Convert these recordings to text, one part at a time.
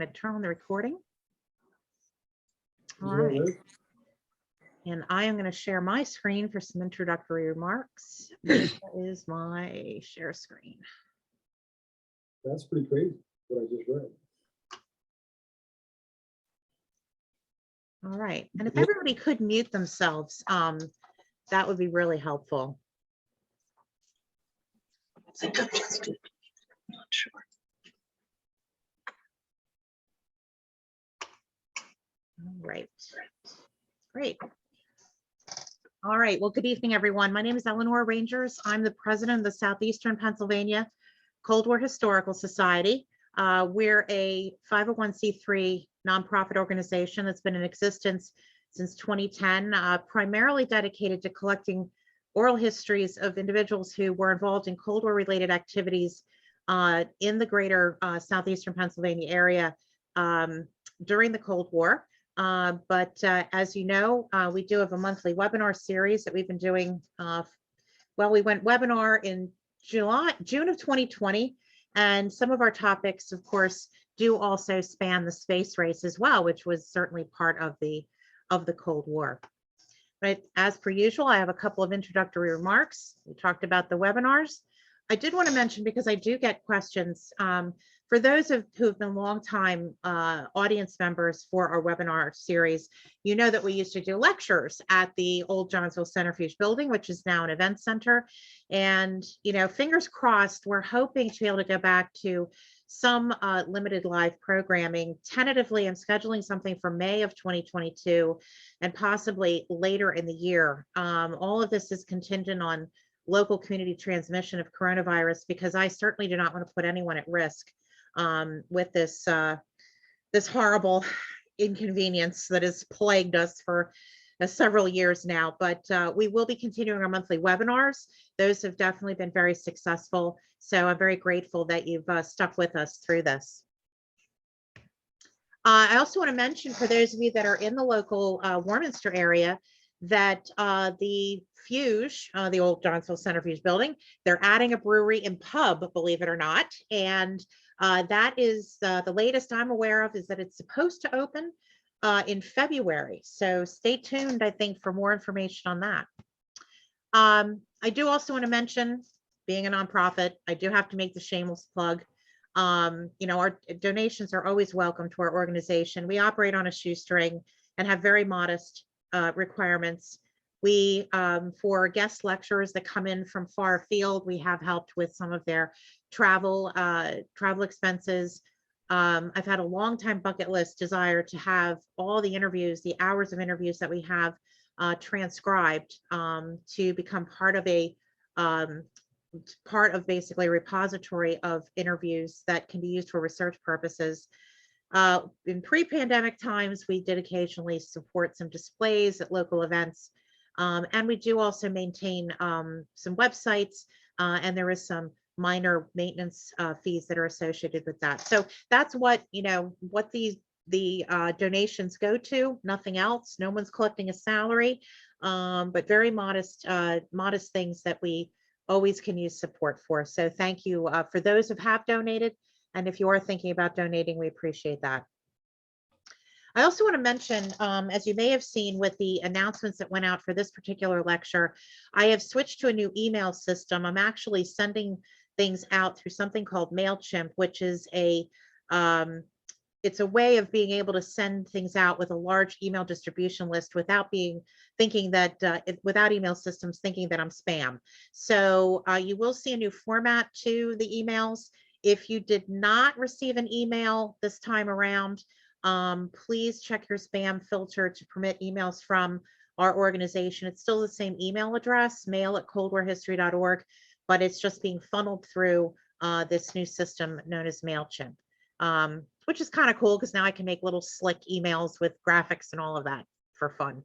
going to turn on the recording. All right. And I am going to share my screen for some introductory remarks. That is my share screen. That's pretty crazy, what I just read. All right. And if everybody could mute themselves, that would be really helpful. I think I just did. I'm not sure. All right. Great. All right. Well, good evening, everyone. My name is Eleanor Rangers. I'm the president of the Southeastern Pennsylvania Cold War Historical Society. We're a 501c3 nonprofit organization that's been in existence since 2010, primarily dedicated to collecting oral histories of individuals who were involved in Cold War related activities in the greater Southeastern Pennsylvania area during the Cold War. But as you know, we do have a monthly webinar series that we've been doing. Well, we went webinar in June of 2020, and some of our topics, of course, do also span the space race as well, which was certainly part of the Cold War. But as per usual, I have a couple of introductory remarks. We talked about the webinars. I did want to mention, because I do get questions, for those who have been longtime audience members for our webinar series, you know that we used to do lectures at the old Johnsville Centrifuge building, which is now an event center. And, you know, fingers crossed, we're hoping to be able to go back to some limited live programming. Tentatively, I'm scheduling something for May of 2022 and possibly later in the year. All of this is contingent on local community transmission of coronavirus, because I certainly do not want to put anyone at risk with this this horrible inconvenience that has plagued us for several years now. But we will be continuing our monthly webinars. Those have definitely been very successful. So I'm very grateful that you've stuck with us through this. I also want to mention, for those of you that are in the local Warminster area, that the Fuge, the old Johnsville Centrifuge building, they're adding a brewery and pub, believe it or not. And that is the latest I'm aware of, is that it's supposed to open in February. So stay tuned, I think, for more information on that. I do also want to mention, being a nonprofit, I do have to make the shameless plug. You know, our donations are always welcome to our organization. We operate on a shoestring and have very modest requirements. We, for guest lecturers that come in from far afield, we have helped with some of their travel expenses. I've had a long time bucket list desire to have all the interviews, the hours of interviews that we have transcribed, to become part of basically a repository of interviews that can be used for research purposes. In pre-pandemic times, we did occasionally support some displays at local events. And we do also maintain some websites, and there is some minor maintenance fees that are associated with that. So that's what, you know, what the donations go to, nothing else. No one's collecting a salary, but very modest things that we always can use support for. So thank you for those who have donated. And if you are thinking about donating, we appreciate that. I also want to mention, as you may have seen with the announcements that went out for this particular lecture, I have switched to a new email system. I'm actually sending things out through something called MailChimp, which is it's a way of being able to send things out with a large email distribution list without thinking that without email systems thinking that I'm spam. So you will see a new format to the emails. If you did not receive an email this time around, please check your spam filter to permit emails from our organization. It's still the same email address, mail@coldwarhistory.org, but it's just being funneled through this new system known as MailChimp, which is kind of cool, because now I can make little slick emails with graphics and all of that for fun.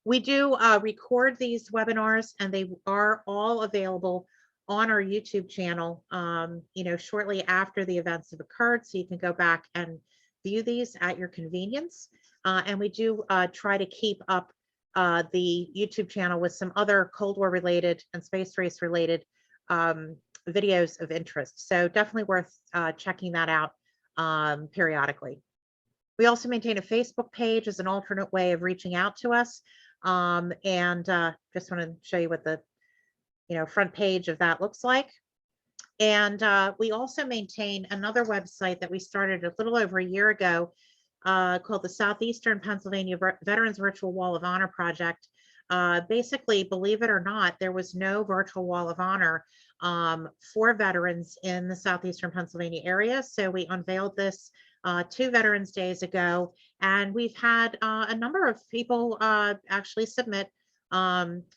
We do record these webinars, and they are all available on our YouTube channel, you know, shortly after the events have occurred. So you can go back and view these at your convenience. And we do try to keep up the YouTube channel with some other Cold War related and space race related videos of interest. So definitely worth checking that out periodically. We also maintain a Facebook page as an alternate way of reaching out to us. And just want to show you what the front page of that looks like. And we also maintain another website that we started a little over a year ago called the Southeastern Pennsylvania Veterans Virtual Wall of Honor Project. Basically, believe it or not, there was no virtual wall of honor for veterans in the Southeastern Pennsylvania area. So we unveiled this 2 Veterans Days ago, and we've had a number of people actually submit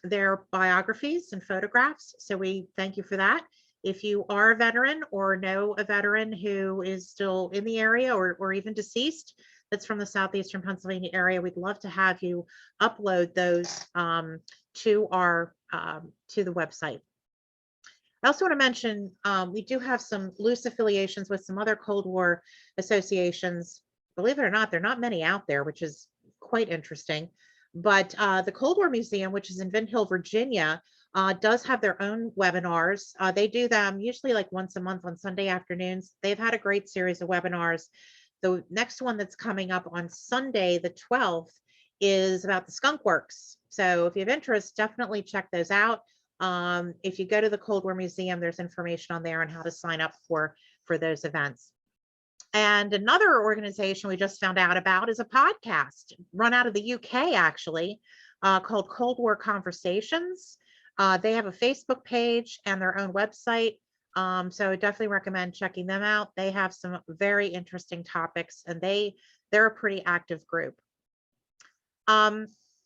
their biographies and photographs. So we thank you for that. If you are a veteran or know a veteran who is still in the area or even deceased that's from the Southeastern Pennsylvania area, we'd love to have you upload those to the website. I also want to mention we do have some loose affiliations with some other Cold War associations. Believe it or not, there are not many out there, which is quite interesting. But the Cold War Museum, which is in Vint Hill, Virginia, does have their own webinars. They do them usually like once a month on Sunday afternoons. They've had a great series of webinars. The next one that's coming up on Sunday, the 12th, is about the Skunk Works. So if you have interest, definitely check those out. If you go to the Cold War Museum, there's information on there on how to sign up for those events. And another organization we just found out about is a podcast run out of the UK, actually, called Cold War Conversations. They have a Facebook page and their own website. So I definitely recommend checking them out. They have some very interesting topics, and they're a pretty active group.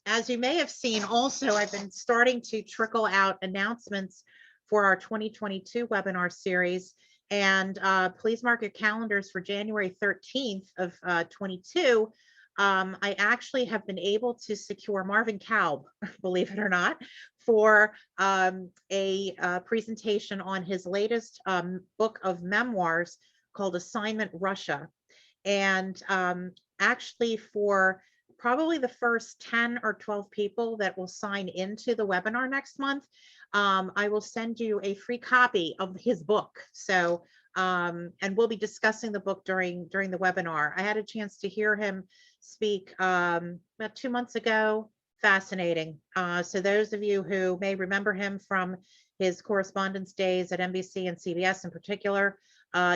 As you may have seen also, I've been starting to trickle out announcements for our 2022 webinar series. And please mark your calendars for January 13th of 22. I actually have been able to secure Marvin Kalb, believe it or not, for a presentation on his latest book of memoirs called Assignment Russia. And actually for probably the first 10 or 12 people that will sign into the webinar next month, I will send you a free copy of his book. So, and we'll be discussing the book during the webinar. I had a chance to hear him speak about 2 months ago. Fascinating. So those of you who may remember him from his correspondence days at NBC and CBS in particular,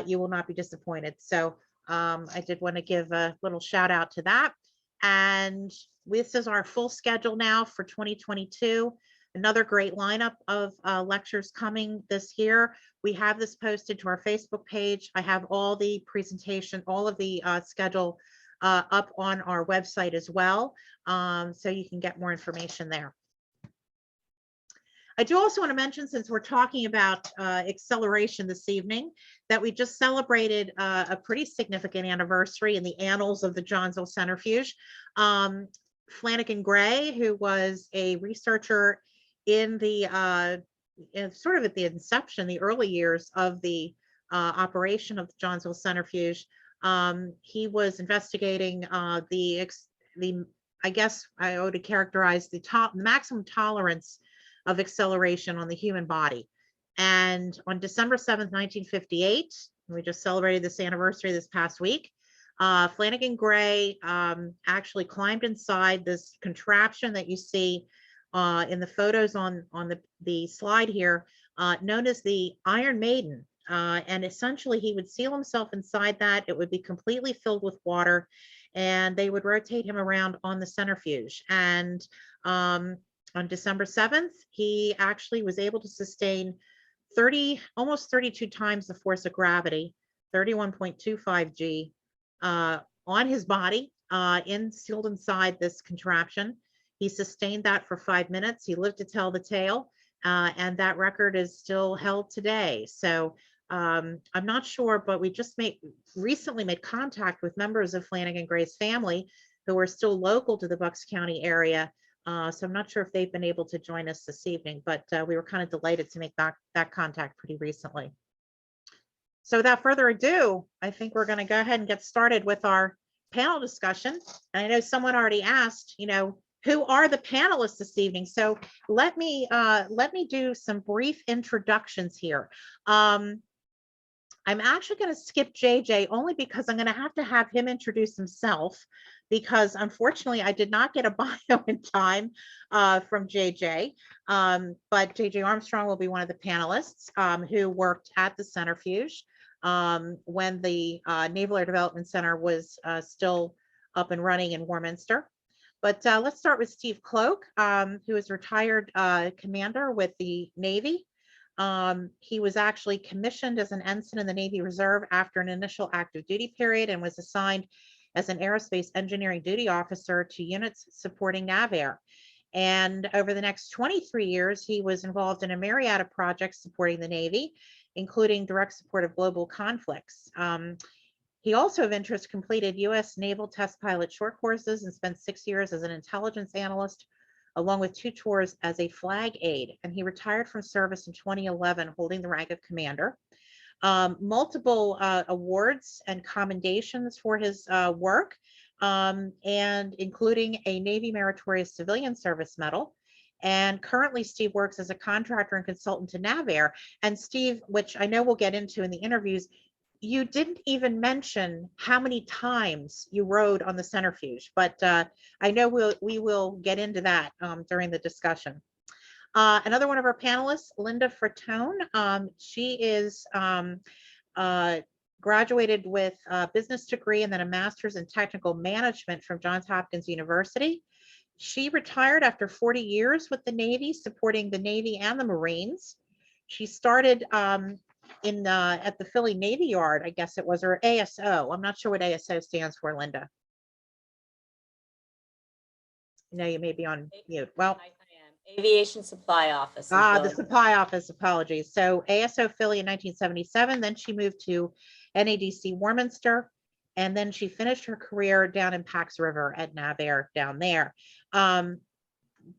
you will not be disappointed. So I did want to give a little shout out to that. And this is our full schedule now for 2022. Another great lineup of lectures coming this year. We have this posted to our Facebook page. I have all the presentation, all of the schedule up on our website as well. So you can get more information there. I do also want to mention, since we're talking about acceleration this evening, that we just celebrated a pretty significant anniversary in the annals of the Johnsville Centrifuge. Flanagan Gray, who was a researcher in the sort of at the inception, the early years of the operation of the Johnsville Centrifuge, he was investigating I guess I ought to characterize the maximum tolerance of acceleration on the human body. And on December 7th, 1958, we just celebrated this anniversary this past week, Flanagan Gray actually climbed inside this contraption that you see in the photos on the slide here, known as the Iron Maiden. And essentially he would seal himself inside that. It would be completely filled with water, and they would rotate him around on the centrifuge. And on December 7th, he actually was able to sustain almost 32 times the force of gravity, 31.25 G, on his body, sealed inside this contraption. He sustained that for 5 minutes. He lived to tell the tale, and that record is still held today. So I'm not sure, but we just recently made contact with members of Flanagan Gray's family who are still local to the Bucks County area. So I'm not sure if they've been able to join us this evening, but we were kind of delighted to make that contact pretty recently. So without further ado, I think we're going to go ahead and get started with our panel discussion. And I know someone already asked, who are the panelists this evening? So let me do some brief introductions here. I'm actually going to skip JJ only because I'm going to have him introduce himself, because unfortunately I did not get a bio in time from JJ. But JJ Armstrong will be one of the panelists who worked at the centrifuge when the Naval Air Development Center was still up and running in Warminster. But let's start with Steve Cloak, who is retired commander with the Navy. He was actually commissioned as an ensign in the Navy Reserve after an initial active duty period and was assigned as an aerospace engineering duty officer to units supporting NavAir. And over the next 23 years, he was involved in a myriad of projects supporting the Navy, including direct support of global conflicts. He also of interest completed U.S. Naval Test Pilot short courses and spent 6 years as an intelligence analyst, along with 2 tours as a flag aide. And he retired from service in 2011, holding the rank of commander. Multiple awards and commendations for his work, and including a Navy Meritorious Civilian Service Medal. And currently, Steve works as a contractor and consultant to NavAir. And Steve, which I know we'll get into in the interviews, you didn't even mention how many times you rode on the centrifuge, but I know we will get into that during the discussion. Another one of our panelists, Linda Fratone. She is graduated with a business degree and then a master's in technical management from Johns Hopkins University. She retired after 40 years with the Navy, supporting the Navy and the Marines. She started at the Philly Navy Yard, I guess it was, or ASO. I'm not sure what ASO stands for, Linda. No, you may be on mute. Well, I am. Aviation Supply Office. the supply office, apologies. So ASO Philly in 1977, then she moved to NADC Warminster, and then she finished her career down in Pax River at NavAir down there.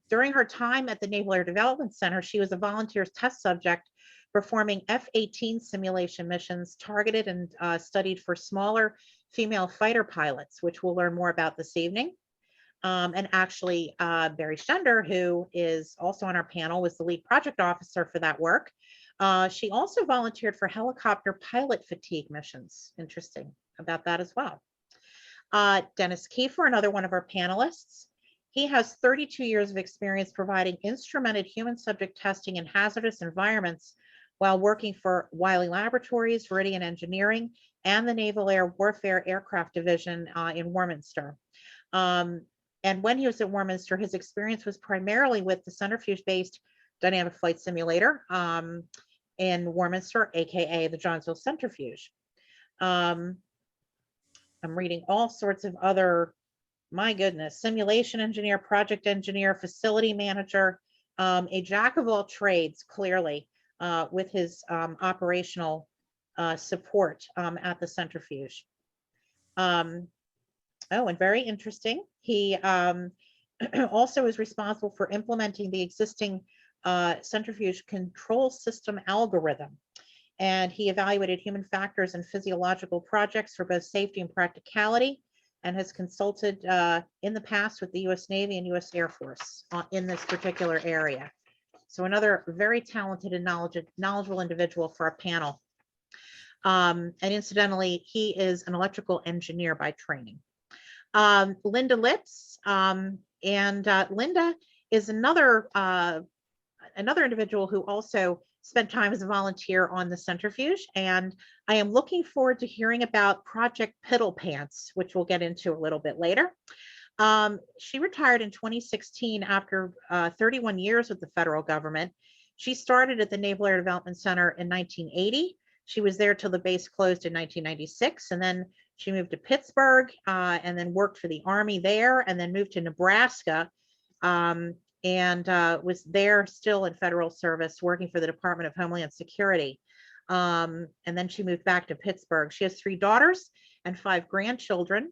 During her time at the Naval Air Development Center, she was a volunteer test subject performing F-18 simulation missions targeted and studied for smaller female fighter pilots, which we'll learn more about this evening. And actually, Barry Schender, who is also on our panel, was the lead project officer for that work. She also volunteered for helicopter pilot fatigue missions. Interesting about that as well. Dennis Kiefer, another one of our panelists. He has 32 years of experience providing instrumented human subject testing in hazardous environments while working for Wiley Laboratories, Veridian Engineering, and the Naval Air Warfare Aircraft Division in Warminster. And when he was at Warminster, his experience was primarily with the centrifuge-based dynamic flight simulator in Warminster, AKA the Johnsville Centrifuge. I'm reading all sorts of other, my goodness, simulation engineer, project engineer, facility manager, a jack of all trades, clearly, with his operational support at the centrifuge. Oh, and very interesting, he also is responsible for implementing the existing centrifuge control system algorithm. And he evaluated human factors and physiological projects for both safety and practicality, and has consulted in the past with the U.S. Navy and U.S. Air Force in this particular area. So another very talented and knowledgeable individual for our panel. And incidentally, he is an electrical engineer by training. Linda Litz, and Linda is another individual who also spent time as a volunteer on the centrifuge, and I am looking forward to hearing about Project Piddle Pants, which we'll get into a little bit later. She retired in 2016 after 31 years with the federal government. She started at the Naval Air Development Center in 1980. She was there till the base closed in 1996, and then she moved to Pittsburgh and then worked for the Army there, and then moved to Nebraska and was there still in federal service working for the Department of Homeland Security. And then she moved back to Pittsburgh. She has 3 daughters and 5 grandchildren.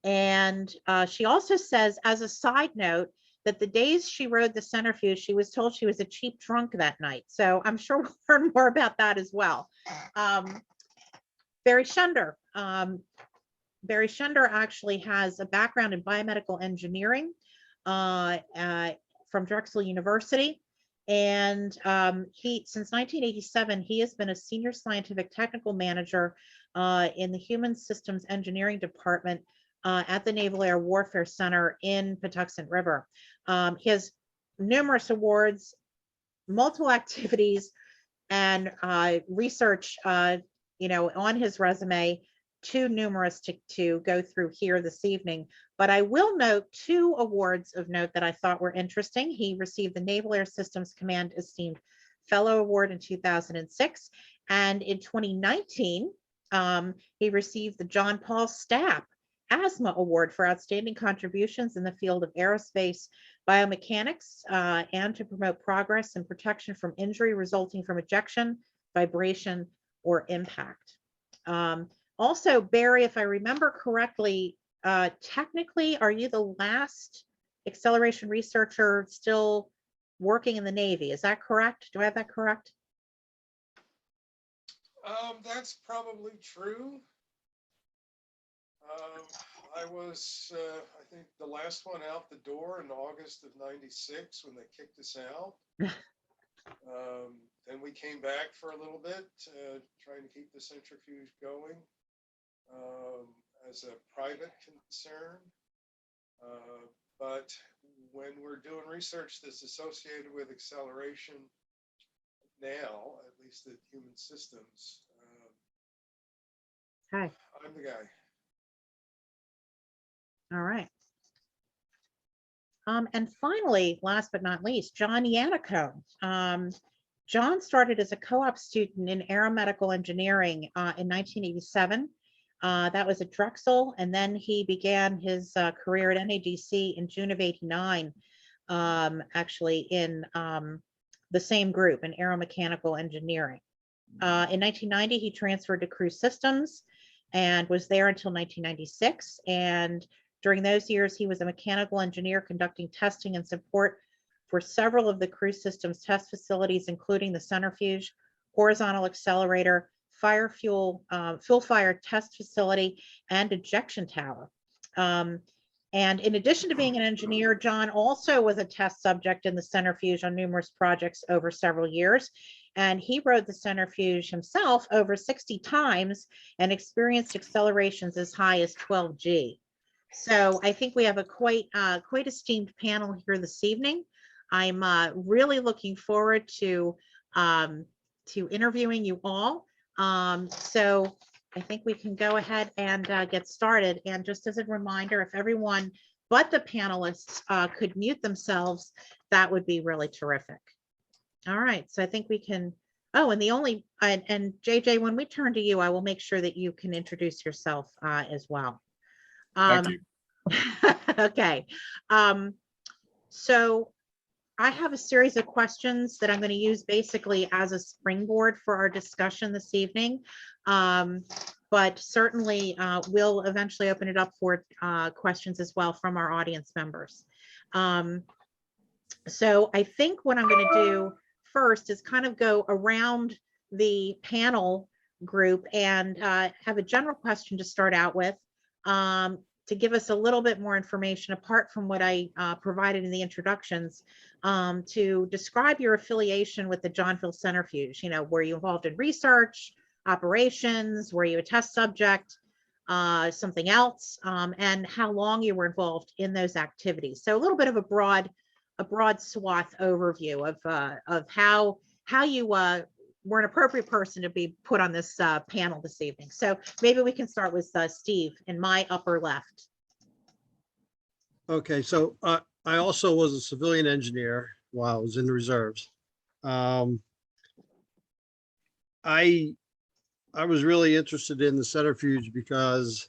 And she also says, as a side note, that the days she rode the centrifuge, she was told she was a cheap drunk that night. So I'm sure we'll learn more about that as well. Barry Schender. Barry Schender actually has a background in biomedical engineering from Drexel University. And since 1987, he has been a senior scientific technical manager in the Human Systems Engineering Department at the Naval Air Warfare Center in Patuxent River. He has numerous awards, multiple activities, and research, on his resume, too numerous to go through here this evening. But I will note 2 awards of note that I thought were interesting. He received the Naval Air Systems Command Esteemed Fellow Award in 2006. And in 2019, he received the John Paul Stapp Asthma Award for outstanding contributions in the field of aerospace biomechanics and to promote progress and protection from injury resulting from ejection, vibration, or impact. Also, Barry, if I remember correctly, technically, are you the last acceleration researcher still working in the Navy? Is that correct? Do I have that correct? That's probably true. I was, I think, the last one out the door in August of '96 when they kicked us out. Then we came back for a little bit, trying to keep the centrifuge going as a private concern. But when we're doing research that's associated with acceleration now, at least at Human Systems, Okay. I'm the guy. All right. And finally, last but not least, John Yanaco. John started as a co-op student in aeromedical engineering in 1987. That was at Drexel, and then he began his career at NADC in June of '89, actually in the same group, in aeromechanical engineering. In 1990, he transferred to Crew Systems and was there until 1996. And during those years, he was a mechanical engineer conducting testing and support for several of the Crew Systems test facilities, including the centrifuge, horizontal accelerator, fuel fire test facility, and ejection tower. And in addition to being an engineer, John also was a test subject in the centrifuge on numerous projects over several years. And he rode the centrifuge himself over 60 times and experienced accelerations as high as 12 G. So I think we have a quite esteemed panel here this evening. I'm really looking forward to interviewing you all. So I think we can go ahead and get started. And just as a reminder, if everyone but the panelists could mute themselves, that would be really terrific. All right, so I think we can, and JJ, when we turn to you, I will make sure that you can introduce yourself as well. Thank you. Okay, so I have a series of questions that I'm going to use basically as a springboard for our discussion this evening. But certainly we'll eventually open it up for questions as well from our audience members. So I think what I'm going to do first is kind of go around the panel group and have a general question to start out with, to give us a little bit more information apart from what I provided in the introductions, to describe your affiliation with the Johnsville Centrifuge. You know, were you involved in research, operations, were you a test subject, something else, and how long you were involved in those activities. So a little bit of a broad swath overview of how you were an appropriate person to be put on this panel this evening. So maybe we can start with Steve in my upper left. Okay, so I also was a civilian engineer while I was in the reserves. I was really interested in the centrifuge because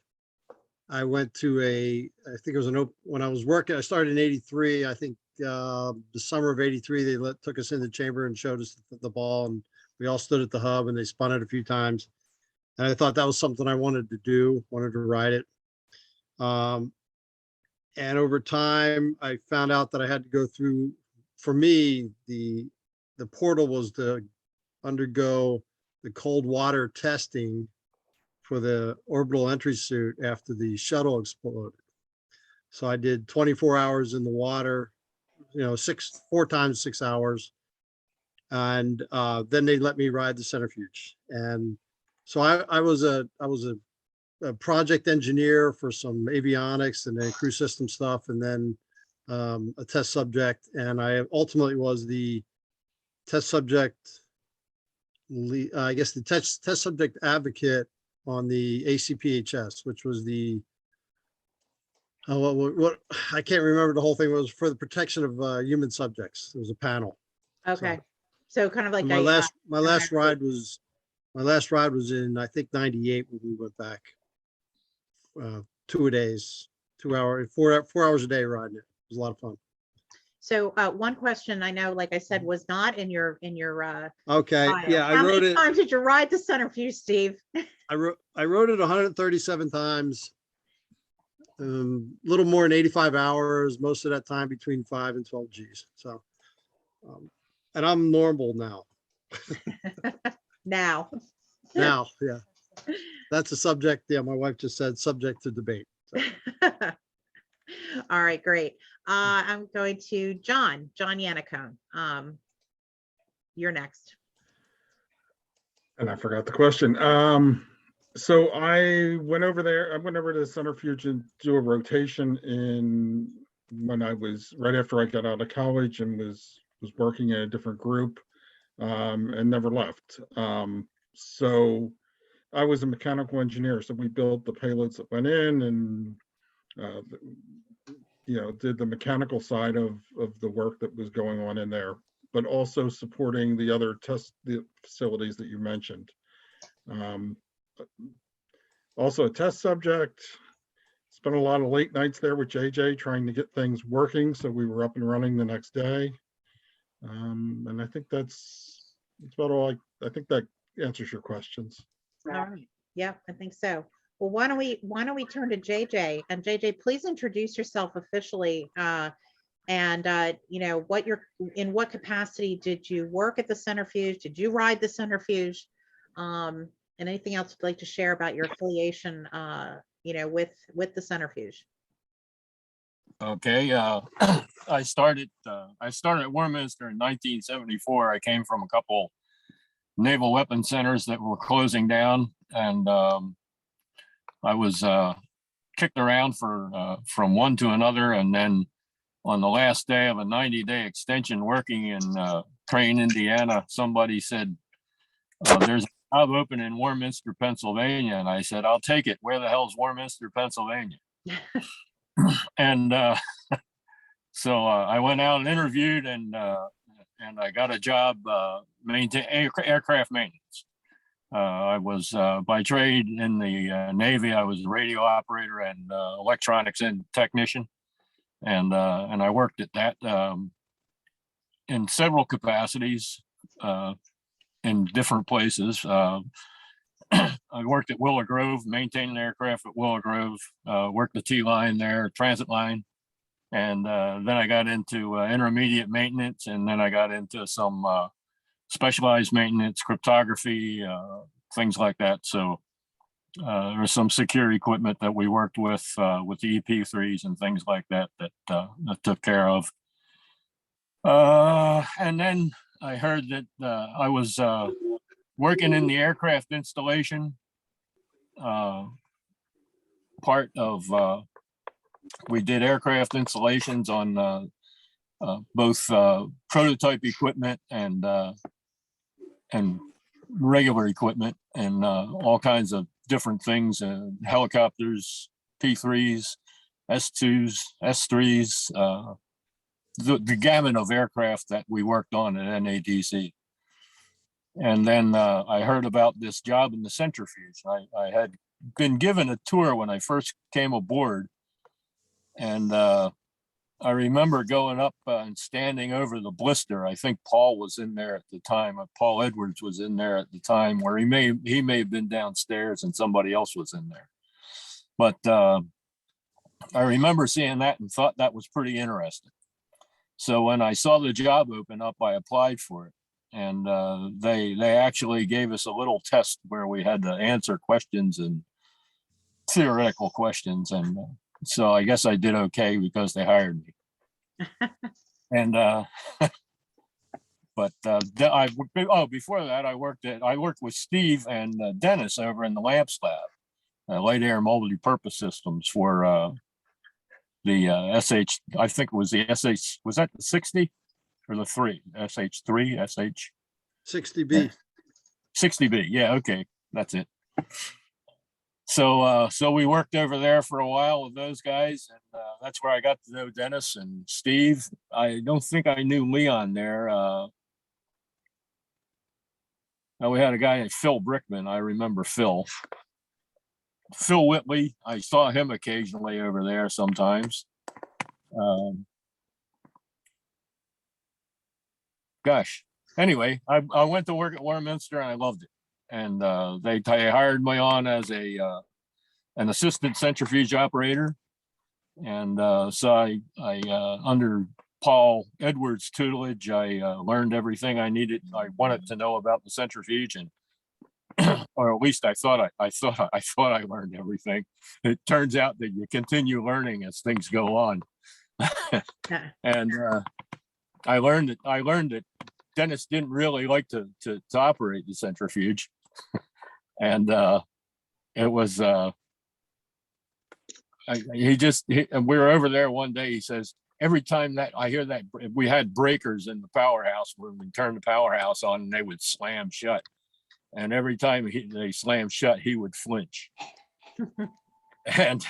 I went to I think it was when I was working, I started in '83. I think the summer of '83, they took us in the chamber and showed us the ball, and we all stood at the hub and they spun it a few times. And I thought that was something I wanted to do, wanted to ride it. And over time, I found out that I had to go through, for me, the portal was to undergo the cold water testing for the orbital entry suit after the shuttle exploded. So I did 24 hours in the water, 4 times 6 hours, And then they let me ride the centrifuge. And so I was a project engineer for some avionics and then crew system stuff, and then a test subject. And I ultimately was the test subject, I guess the test subject advocate on the ACPHS, which was the, what I can't remember the whole thing. It was for the protection of human subjects. There was a panel. Okay. So kind of like And my a, last ride was in, I think, 98 when we went back. 2 days, 2 hour, 4 hours a day riding it. It was a lot of fun. so one question I know, like I said, was not in your Okay, bio. yeah, I How wrote many it. times did you ride the centrifuge, Steve? I wrote it 137 times. Little more than 85 hours, most of that time between 5 and 12 Gs. So, and I'm normal now. Now. Now, yeah. That's a subject. Yeah, my wife just said subject to debate. So. All right, great. I'm going to John Yanaco. You're next. And I forgot the question. So I went over there. I went over to the centrifuge and do a rotation when I was right after I got out of college and was working in a different group, and never left. So I was a mechanical engineer. So we built the payloads that went in and did the mechanical side of the work that was going on in there, but also supporting the other the facilities that you mentioned. Also a test subject, spent a lot of late nights there with JJ trying to get things working. So we were up and running the next day. And I think that's about all. I think that answers your questions. All right. Yeah, I think so. Well, why don't we turn to JJ, and JJ, please introduce yourself officially. And in what capacity did you work at the centrifuge? Did you ride the centrifuge? And anything else you'd like to share about your affiliation, with the centrifuge? Okay, I started at Warminster in 1974. I came from a couple naval weapon centers that were closing down, and I was kicked around from one to another, and then on the last day of a 90-day extension working in Crane, Indiana, somebody said, there's a job open in Warminster, Pennsylvania. And I said, I'll take it. Where the hell's Warminster, Pennsylvania? And so I went out and interviewed, and I got a job aircraft maintenance. I was by trade in the Navy. I was a radio operator and electronics and technician. And I worked at that in several capacities in different places. I worked at Willow Grove, maintained aircraft at Willow Grove, worked the T-line there, transit line. And then I got into intermediate maintenance, and then I got into some specialized maintenance, cryptography, things like that. So there was some secure equipment that we worked with the EP3s and things like that that took care of. And then I heard that I was working in the aircraft installation part of, we did aircraft installations on both prototype equipment and regular equipment, and all kinds of different things, helicopters, P3s, S2s, S3s, the gamut of aircraft that we worked on at NADC. And then I heard about this job in the centrifuge. I had been given a tour when I first came aboard, and I remember going up and standing over the blister. I think Paul was in there at the time. Paul Edwards was in there at the time, where he may have been downstairs and somebody else was in there. But I remember seeing that and thought that was pretty interesting. So when I saw the job open up, I applied for it. And they actually gave us a little test where we had to answer questions and theoretical questions. And so I guess I did okay because they hired me. And But before that, I worked with Steve and Dennis over in the lamps lab, light air multi-purpose systems for the SH. I think it was the SH. Was that the 60 or the 3? SH3, SH 60B. 60B. Yeah, okay, that's it. So we worked over there for a while with those guys, and that's where I got to know Dennis and Steve. I don't think I knew Leon there. We had a guy named Phil Brickman. I remember Phil. Phil Whitley. I saw him occasionally over there sometimes. Gosh. Anyway, I went to work at Warminster and I loved it. And they hired me on as an assistant centrifuge operator. And so I under Paul Edwards' tutelage, I learned everything I needed. I wanted to know about the centrifuge, and or at least I thought I learned everything. It turns out that you continue learning as things go on. And I learned that Dennis didn't really like to operate the centrifuge, and it was we were over there one day. He says, every time that I hear that, we had breakers in the powerhouse when we turned the powerhouse on, and they would slam shut. And every time they slammed shut, he would flinch. And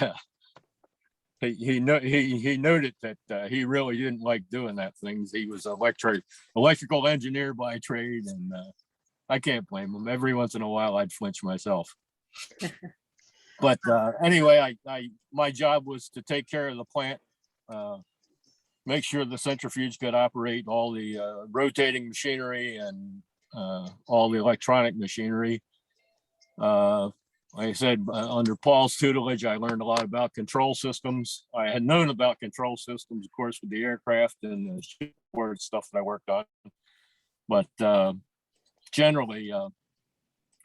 he noted that he really didn't like doing that thing. He was electrical engineer by trade, and I can't blame him. Every once in a while, I'd flinch myself. But anyway, my job was to take care of the plant, make sure the centrifuge could operate all the rotating machinery and all the electronic machinery. Like I said, under Paul's tutelage, I learned a lot about control systems. I had known about control systems, of course, with the aircraft and the shipboard stuff that I worked on. But generally,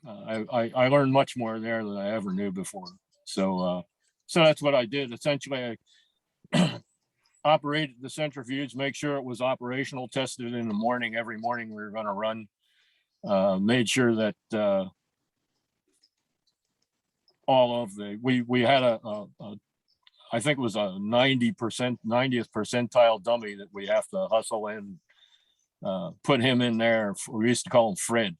I learned much more there than I ever knew before. So that's what I did. Essentially, I operated the centrifuge, make sure it was operational, tested it in the morning. Every morning we were going to run, made sure that all of we had I think it was a 90th percentile dummy that we have to hustle in, put him in there. We used to call him Fred.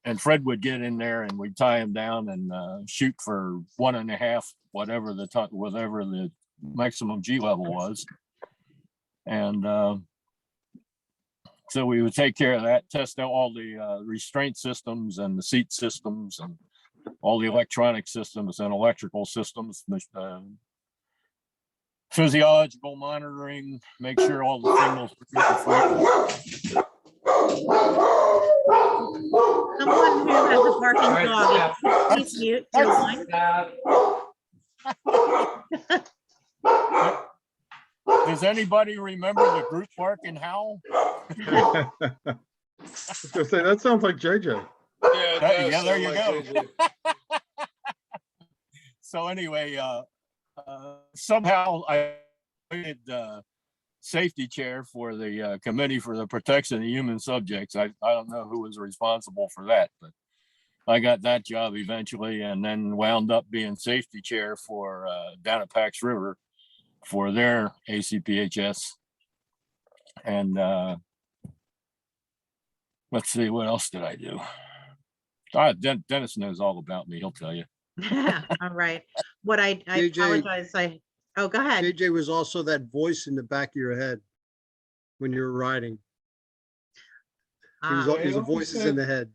And Fred would get in there and we'd tie him down and shoot for 1.5, whatever the maximum G level was. And so we would take care of that, test out all the restraint systems and the seat systems and all the electronic systems and electrical systems, physiological monitoring, make sure all the signals were Someone who has a barking dog, please mute your line. Does anybody remember the group bark and howl? I was gonna say, that sounds like JJ. Yeah, there you go. So anyway, somehow I did safety chair for the Committee for the Protection of Human Subjects. I don't know who was responsible for that, but I got that job eventually, and then wound up being safety chair for down at Pax River for their ACPHS. And let's see, what else did I do? Dennis knows all about me. He'll tell you. All right. What I JJ. apologize. Oh, go ahead. JJ was also that voice in the back of your head when you were riding. He was the voices in the head.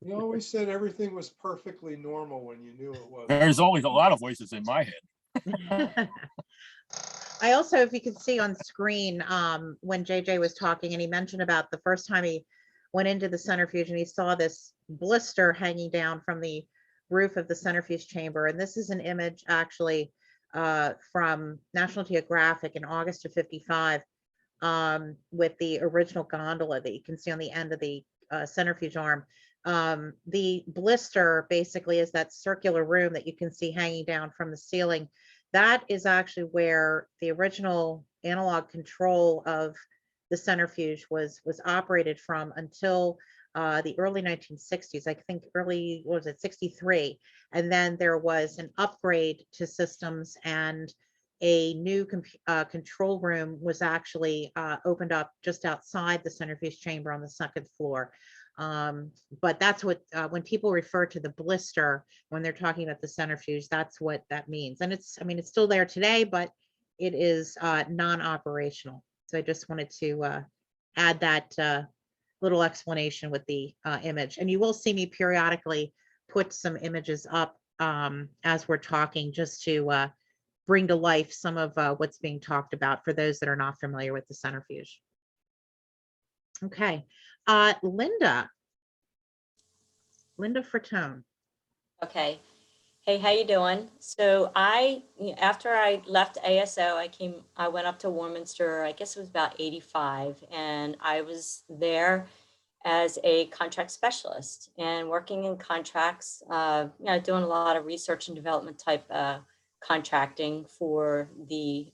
You always said everything was perfectly normal when you knew it was. There's always a lot of voices in my head. I also, if you can see on screen, when JJ was talking and he mentioned about the first time he went into the centrifuge and he saw this blister hanging down from the roof of the centrifuge chamber. And this is an image actually from National Geographic in August of '55 with the original gondola that you can see on the end of the centrifuge arm. The blister basically is that circular room that you can see hanging down from the ceiling. That is actually where the original analog control of the centrifuge was operated from until the early 1960s. I think early, what was it, 63. And then there was an upgrade to systems, and a new control room was actually opened up just outside the centrifuge chamber on the second floor. But that's what, when people refer to the blister, when they're talking about the centrifuge, that's what that means. And it's, I mean, it's still there today, but it is non-operational. So I just wanted to add that little explanation with the image. And you will see me periodically put some images up as we're talking, just to bring to life some of what's being talked about for those that are not familiar with the centrifuge. Okay, Linda Fratone. Okay. Hey, how you doing? So after I left ASO, I went up to Warminster, I guess it was about 85, and I was there as a contract specialist and working in contracts, doing a lot of research and development type contracting for the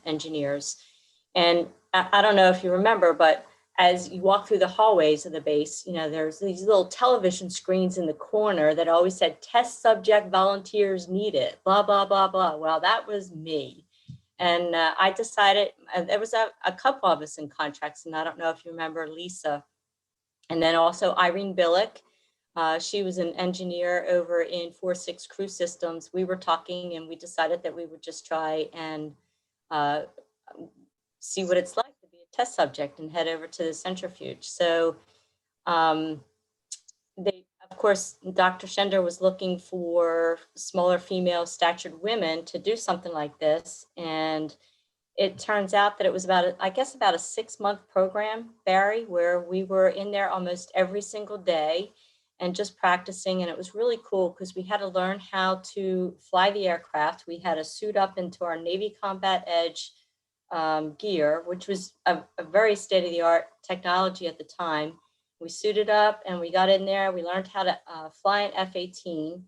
engineers. And I don't know if you remember, but as you walk through the hallways of the base, there's these little television screens in the corner that always said test subject volunteers needed, blah, blah, blah, blah. Well, that was me. And I decided, there was a couple of us in contracts, and I don't know if you remember Lisa, and then also Irene Billick. She was an engineer over in 4-6 Crew Systems. We were talking, and we decided that we would just try and see what it's like to be a test subject and head over to the centrifuge. So of course, Dr. Schender was looking for smaller female statured women to do something like this. And it turns out that it was about a 6-month program, Barry, where we were in there almost every single day and just practicing. And it was really cool because we had to learn how to fly the aircraft. We had to suit up into our Navy Combat Edge gear, which was a very state-of-the-art technology at the time. We suited up and we got in there. We learned how to fly an F-18.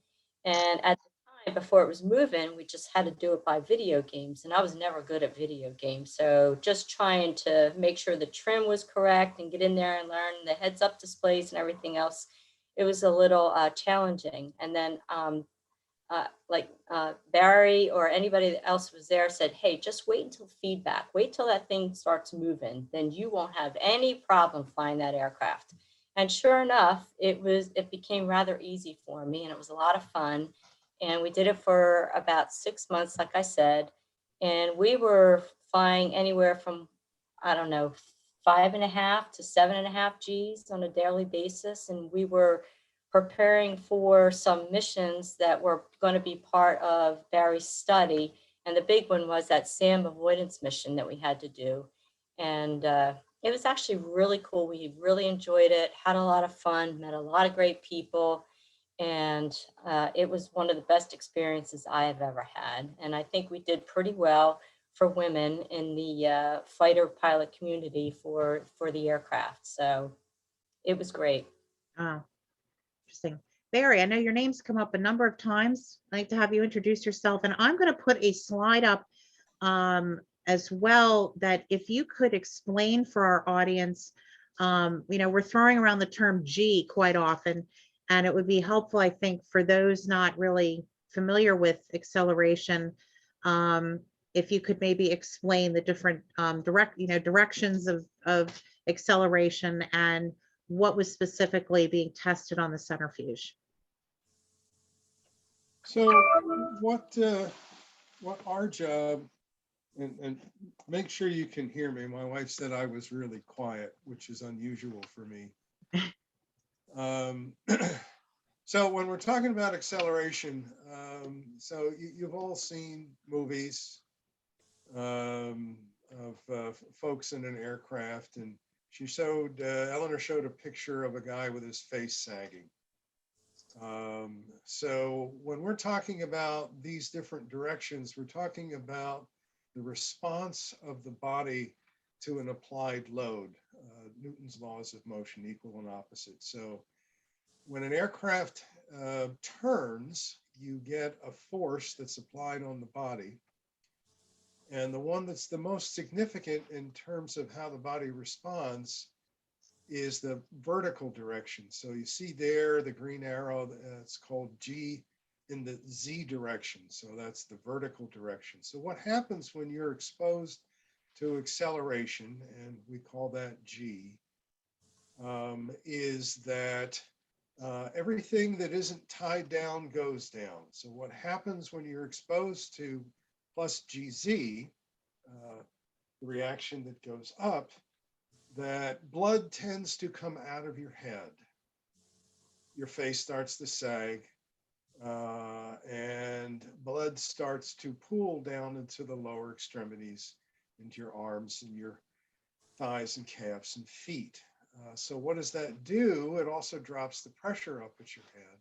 And at the time, before it was moving, we just had to do it by video games. And I was never good at video games. So just trying to make sure the trim was correct and get in there and learn the heads-up displays and everything else, it was a little challenging. And then Barry or anybody else was there said, hey, just wait until feedback, wait till that thing starts moving, then you won't have any problem flying that aircraft. And sure enough, it became rather easy for me, and it was a lot of fun. And we did it for about 6 months, like I said, and we were flying anywhere from, 5.5 to 7.5 Gs on a daily basis. And we were preparing for some missions that were going to be part of Barry's study. And the big one was that SAM avoidance mission that we had to do. And it was actually really cool. We really enjoyed it, had a lot of fun, met a lot of great people. And it was one of the best experiences I have ever had. And I think we did pretty well for women in the fighter pilot community for the aircraft. So it was great. Oh, interesting. Barry, I know your name's come up a number of times. I'd like to have you introduce yourself, and I'm going to put a slide up as well, that if you could explain for our audience, we're throwing around the term G quite often, and it would be helpful, I think, for those not really familiar with acceleration, if you could maybe explain the different directions of acceleration and what was specifically being tested on the centrifuge. So what our job, and make sure you can hear me. My wife said I was really quiet, which is unusual for me. So when we're talking about acceleration, so you've all seen movies of folks in an aircraft, and Eleanor showed a picture of a guy with his face sagging. So when we're talking about these different directions, we're talking about the response of the body to an applied load, Newton's laws of motion, equal and opposite. So when an aircraft turns, you get a force that's applied on the body. And the one that's the most significant in terms of how the body responds is the vertical direction. So you see there the green arrow, it's called G in the Z direction. So that's the vertical direction. So what happens when you're exposed to acceleration, and we call that G, is that everything that isn't tied down goes down. So what happens when you're exposed to plus GZ, the reaction that goes up, that blood tends to come out of your head. Your face starts to sag, and blood starts to pool down into the lower extremities, into your arms and your thighs and calves and feet. So what does that do? It also drops the pressure up at your head,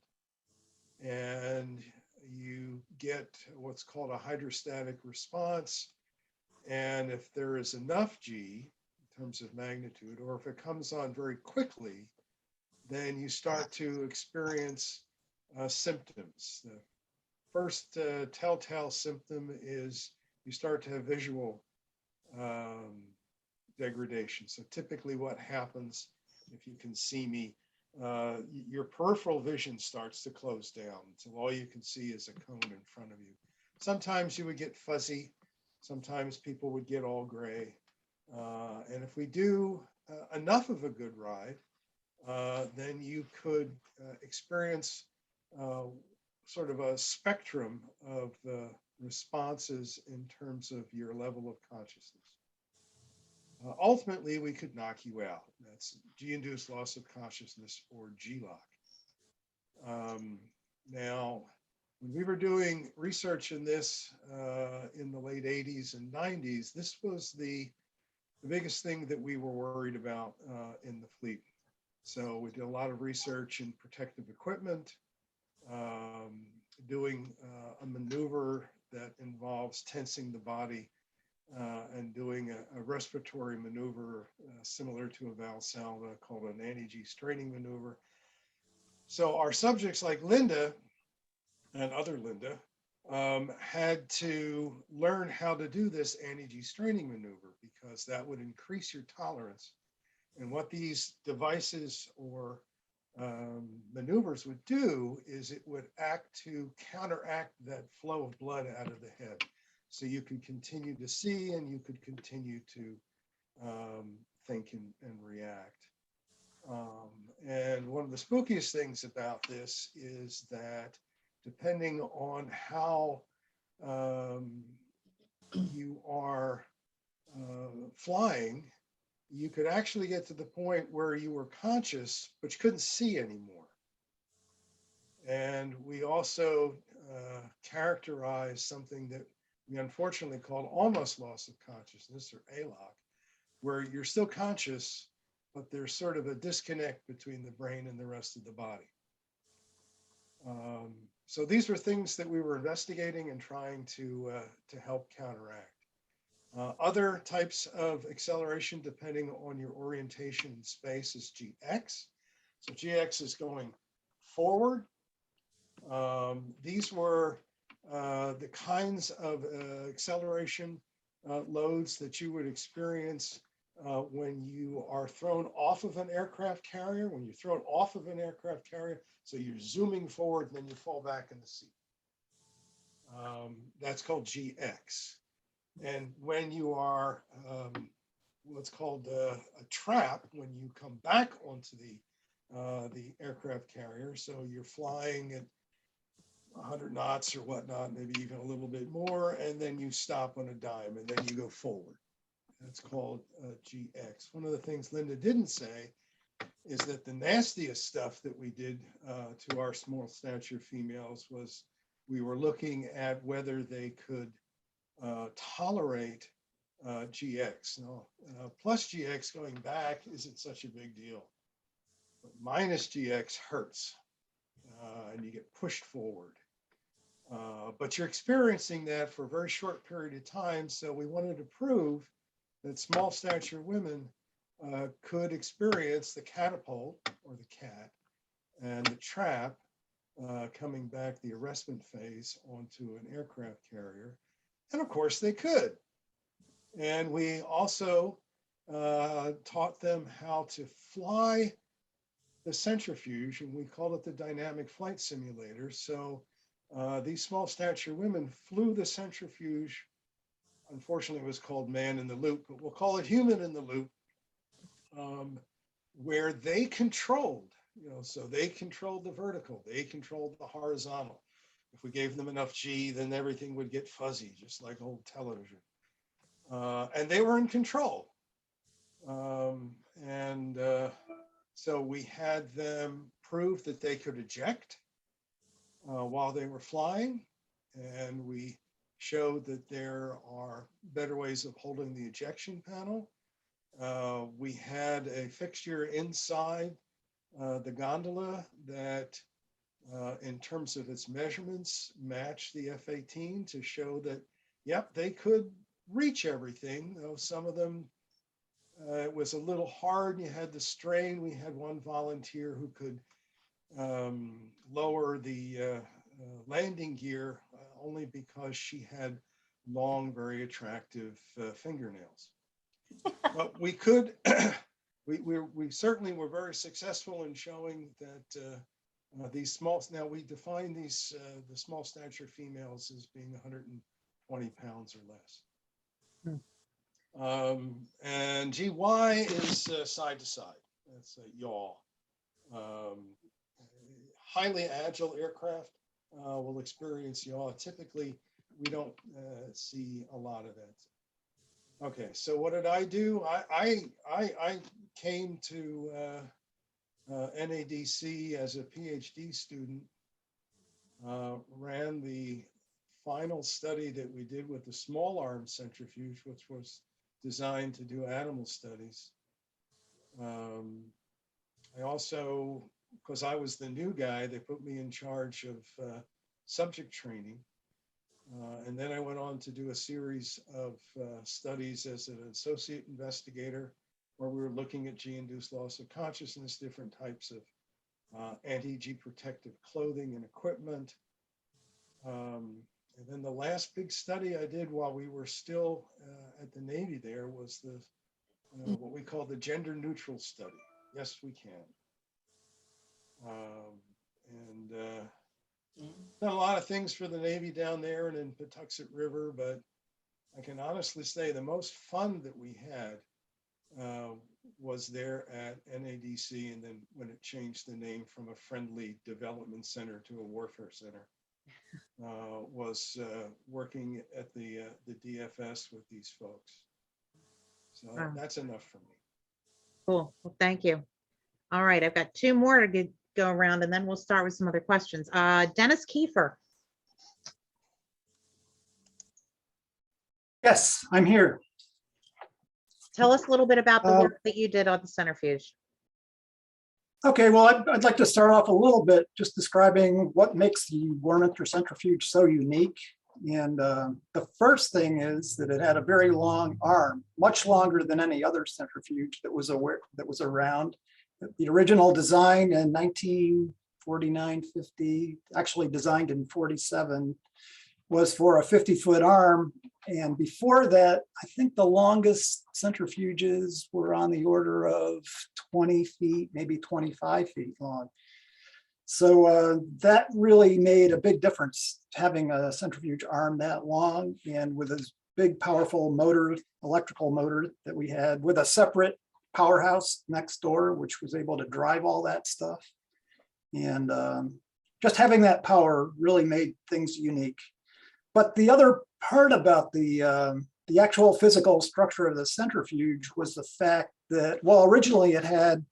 and you get what's called a hydrostatic response. And if there is enough G in terms of magnitude, or if it comes on very quickly, then you start to experience symptoms. The first telltale symptom is you start to have visual degradation. So typically what happens, if you can see me, your peripheral vision starts to close down until all you can see is a cone in front of you. Sometimes you would get fuzzy. Sometimes people would get all gray. And if we do enough of a good ride, then you could experience sort of a spectrum of responses in terms of your level of consciousness. Ultimately, we could knock you out. That's G-induced loss of consciousness, or G-lock. Now, when we were doing research in this in the late 80s and 90s, this was the biggest thing that we were worried about in the fleet. So we did a lot of research in protective equipment, doing a maneuver that involves tensing the body and doing a respiratory maneuver similar to a Valsalva called an anti-G straining maneuver. So our subjects like Linda and other Linda had to learn how to do this anti-G straining maneuver, because that would increase your tolerance. And what these devices or maneuvers would do is it would act to counteract that flow of blood out of the head. So you could continue to see, and you could continue to think and react. And one of the spookiest things about this is that depending on how you are flying, you could actually get to the point where you were conscious, but you couldn't see anymore. And we also characterize something that we unfortunately called almost loss of consciousness, or ALOC, where you're still conscious, but there's sort of a disconnect between the brain and the rest of the body. So these were things that we were investigating and trying to help counteract. Other types of acceleration, depending on your orientation in space, is GX. So GX is going forward. These were the kinds of acceleration loads that you would experience when you are thrown off of an aircraft carrier. When you're thrown off of an aircraft carrier, so you're zooming forward and then you fall back in the seat. That's called GX. And when you are what's called a trap, when you come back onto the aircraft carrier, so you're flying at 100 knots or whatnot, maybe even a little bit more, and then you stop on a dime and then you go forward. That's called GX. One of the things Linda didn't say is that the nastiest stuff that we did to our small stature females was we were looking at whether they could tolerate GX. Now, plus GX going back isn't such a big deal, but minus GX hurts, and you get pushed forward. But you're experiencing that for a very short period of time, so we wanted to prove that small stature women could experience the catapult, or the cat, and the trap coming back the arrestment phase onto an aircraft carrier. And of course they could. And we also taught them how to fly the centrifuge, and we called it the dynamic flight simulator. So these small stature women flew the centrifuge. Unfortunately, it was called man in the loop, but we'll call it human in the loop, where they controlled, so they controlled the vertical, they controlled the horizontal. If we gave them enough G, then everything would get fuzzy, just like old television. And they were in control. So we had them prove that they could eject while they were flying. And we showed that there are better ways of holding the ejection panel. We had a fixture inside the gondola that, in terms of its measurements, matched the F-18 to show that, yep, they could reach everything. Though some of them, it was a little hard. You had the strain. We had one volunteer who could lower the landing gear only because she had long, very attractive fingernails. But we could, we certainly were very successful in showing that these small, now we define these, the small stature females as being 120 pounds or less. And GY is side to side. That's a yaw. Highly agile aircraft will experience yaw. Typically, we don't see a lot of that. Okay, so what did I do? I came to NADC as a PhD student, ran the final study that we did with the small arm centrifuge, which was designed to do animal studies. I also, because I was the new guy, they put me in charge of subject training. And then I went on to do a series of studies as an associate investigator, where we were looking at G-induced loss of consciousness, different types of anti-G protective clothing and equipment. And then the last big study I did while we were still at the Navy there was the what we call the gender neutral study. Yes, we can. Done a lot of things for the Navy down there and in Patuxent River, but I can honestly say the most fun that we had was there at NADC, and then when it changed the name from a friendly development center to a warfare center, was working at the DFS with these folks. So Wow. that's enough for me. Cool. Well, thank you. All right, I've got two more to go around, and then we'll start with some other questions. Dennis Kiefer. Yes, I'm here. Tell us a little bit about the work that you did on the centrifuge. Okay, well, I'd like to start off a little bit just describing what makes the Warminster centrifuge so unique. And the first thing is that it had a very long arm, much longer than any other centrifuge that was around. The original design in 1949, 50, actually designed in 47, was for a 50-foot arm. And before that, I think the longest centrifuges were on the order of 20 feet, maybe 25 feet long. So that really made a big difference, having a centrifuge arm that long and with this big, powerful motor, electrical motor that we had with a separate powerhouse next door, which was able to drive all that stuff. And just having that power really made things unique. But the other part about the actual physical structure of the centrifuge was the fact that, well, originally it had,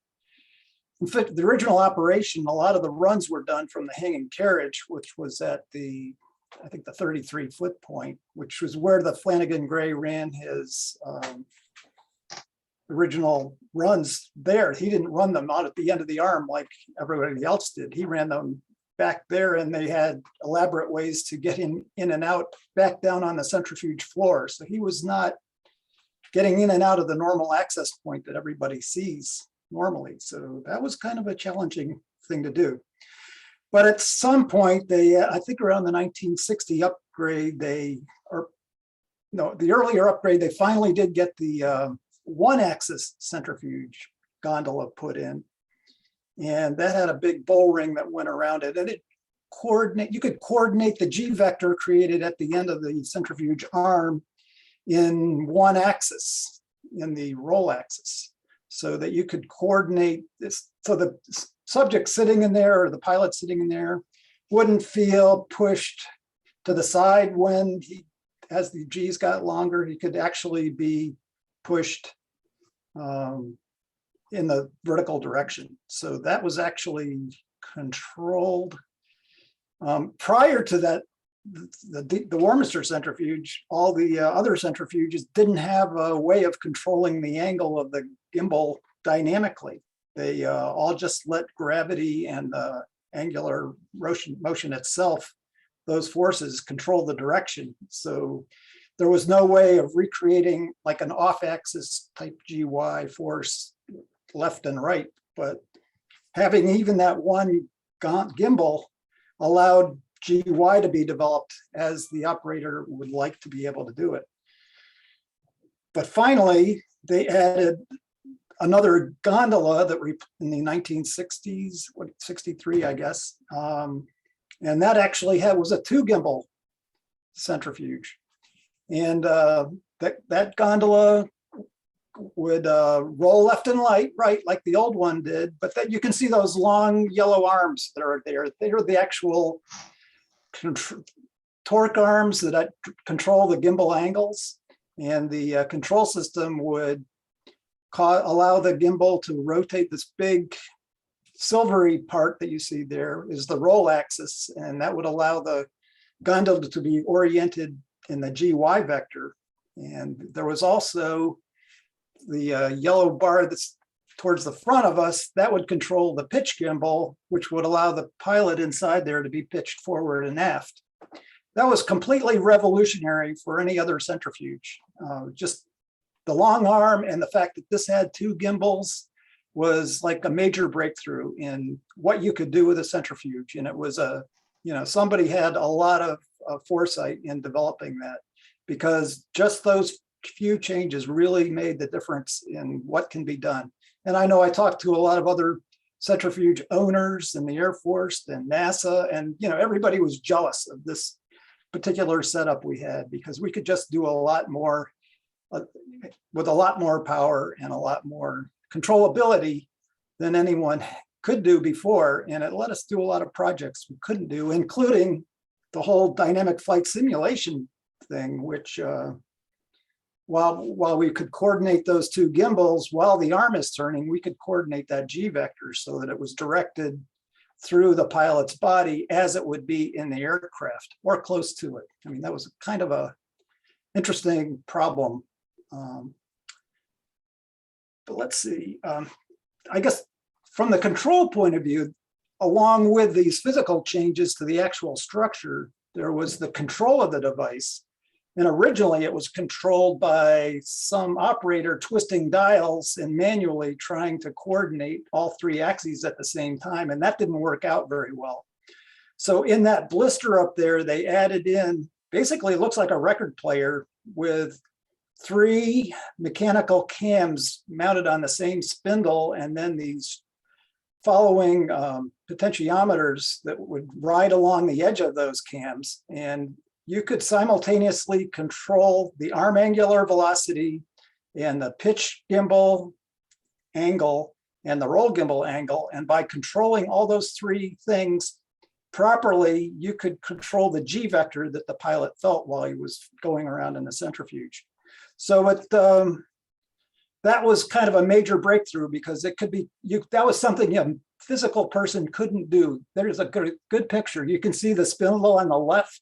in fact, the original operation, a lot of the runs were done from the hanging carriage, which was at the, I think the 33-foot point, which was where the Flanagan Gray ran his original runs there. He didn't run them out at the end of the arm like everybody else did. He ran them back there, and they had elaborate ways to get in and out back down on the centrifuge floor. So he was not getting in and out of the normal access point that everybody sees normally. So that was kind of a challenging thing to do. But at some point, they, I think around the 1960 upgrade, they, or no, the earlier upgrade, they finally did get the one-axis centrifuge gondola put in. And that had a big bull ring that went around it, and you could coordinate the G vector created at the end of the centrifuge arm in one axis, in the roll axis, so that you could coordinate this. So the subject sitting in there, or the pilot sitting in there, wouldn't feel pushed to the side when as the G's got longer. He could actually be pushed in the vertical direction. So that was actually controlled. Prior to that, the Warminster centrifuge, all the other centrifuges didn't have a way of controlling the angle of the gimbal dynamically. They all just let gravity and the angular motion itself, those forces, control the direction. So there was no way of recreating like an off-axis type GY force left and right, but having even that one gimbal allowed GY to be developed as the operator would like to be able to do it. But finally, they added another gondola that in the 1960s, 63, I guess. And that actually was a 2 gimbal centrifuge. And that gondola would roll left and right like the old one did, but then you can see those long yellow arms that are there. They are the actual torque arms that control the gimbal angles, and the control system would allow the gimbal to rotate. This big silvery part that you see there is the roll axis, and that would allow the gondola to be oriented in the GY vector. And there was also the yellow bar that's towards the front of us that would control the pitch gimbal, which would allow the pilot inside there to be pitched forward and aft. That was completely revolutionary for any other centrifuge. Just the long arm and the fact that this had 2 gimbals was like a major breakthrough in what you could do with a centrifuge. And it was somebody had a lot of foresight in developing that, because just those few changes really made the difference in what can be done. And I know I talked to a lot of other centrifuge owners in the Air Force and NASA, and everybody was jealous of this particular setup we had, because we could just do a lot more with a lot more power and a lot more controllability than anyone could do before. And it let us do a lot of projects we couldn't do, including the whole dynamic flight simulation thing, which while we could coordinate those 2 gimbals while the arm is turning, we could coordinate that G vector so that it was directed through the pilot's body as it would be in the aircraft, or close to it. I mean, that was kind of a interesting problem. But let's see, I guess from the control point of view, along with these physical changes to the actual structure, there was the control of the device. And originally it was controlled by some operator twisting dials and manually trying to coordinate all 3 axes at the same time. And that didn't work out very well. So in that blister up there, they added in, basically it looks like a record player with 3 mechanical cams mounted on the same spindle, and then these following potentiometers that would ride along the edge of those cams. And you could simultaneously control the arm angular velocity and the pitch gimbal angle and the roll gimbal angle. And by controlling all those 3 things properly, you could control the G vector that the pilot felt while he was going around in the centrifuge. So that was kind of a major breakthrough, because it could be, that was something a physical person couldn't do. There's a good picture. You can see the spindle on the left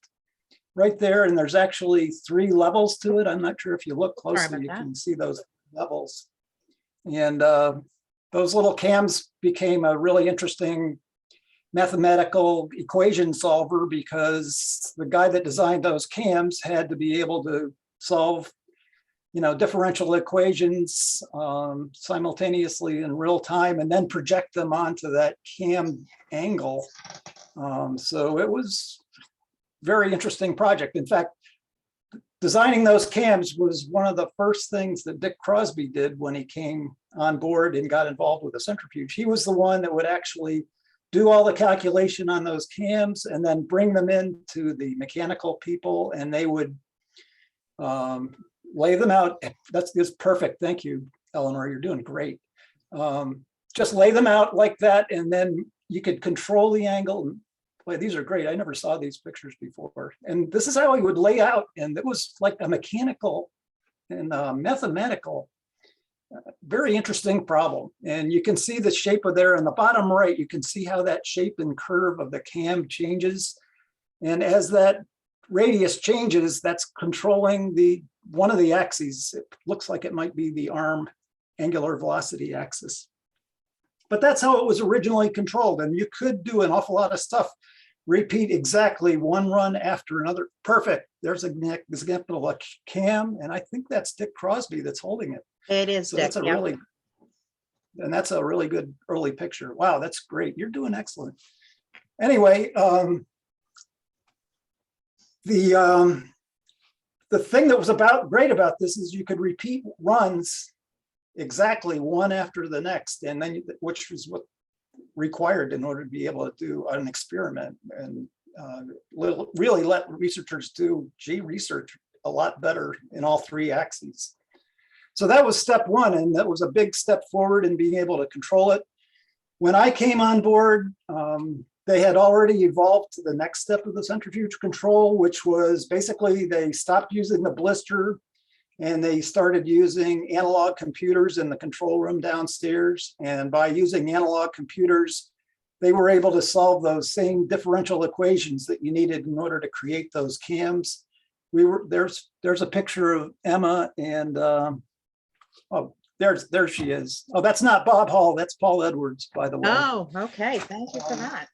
right there, and there's actually 3 levels to it. I'm not sure if you look closely, you can see those levels. And those little cams became a really interesting mathematical equation solver, because the guy that designed those cams had to be able to solve differential equations simultaneously in real time, and then project them onto that cam angle. So it was a very interesting project. In fact, designing those cams was one of the first things that Dick Crosby did when he came on board and got involved with the centrifuge. He was the one that would actually do all the calculation on those cams and then bring them in to the mechanical people, and they would lay them out. That's perfect. Thank you, Eleanor. You're doing great. Just lay them out like that, and then you could control the angle. Boy, these are great. I never saw these pictures before. And this is how he would lay out. And it was like a mechanical and mathematical, very interesting problem. And you can see the shape of there in the bottom right, you can see how that shape and curve of the cam changes. And as that radius changes, that's controlling one of the axes. It looks like it might be the arm angular velocity axis. But that's how it was originally controlled. And you could do an awful lot of stuff, repeat exactly one run after another. Perfect. There's an example of a cam, and I think that's Dick Crosby that's holding it. It is. So Dick, that's a yep. that's a really good early picture. Wow, that's great. You're doing excellent. Anyway, the thing that was great about this is you could repeat runs exactly one after the next, and then which is what required in order to be able to do an experiment and really let researchers do research a lot better in all three axes. So that was step one, and that was a big step forward in being able to control it. When I came on board, they had already evolved to the next step of the centrifuge control, which was basically they stopped using the blister and they started using analog computers in the control room downstairs. And by using analog computers, they were able to solve those same differential equations that you needed in order to create those cams. There's a picture of Emma, and oh, there she is. Oh, that's not Bob Hall, that's Paul Edwards, by the way. Oh, okay. Thank you for that.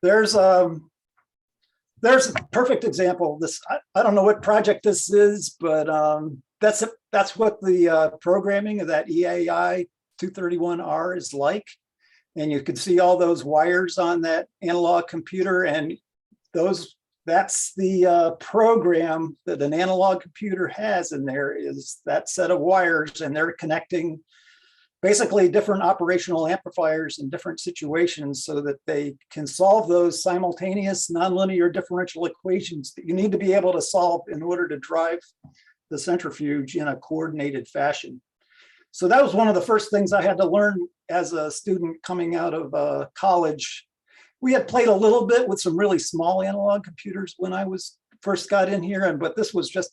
There's a perfect example of this. I don't know what project this is, but that's what the programming of that EAI 231R is like. And you can see all those wires on that analog computer, and that's the program that an analog computer has in there, is that set of wires, and they're connecting basically different operational amplifiers in different situations so that they can solve those simultaneous nonlinear differential equations that you need to be able to solve in order to drive the centrifuge in a coordinated fashion. So that was one of the first things I had to learn as a student coming out of college. We had played a little bit with some really small analog computers when I first got in here, but this was just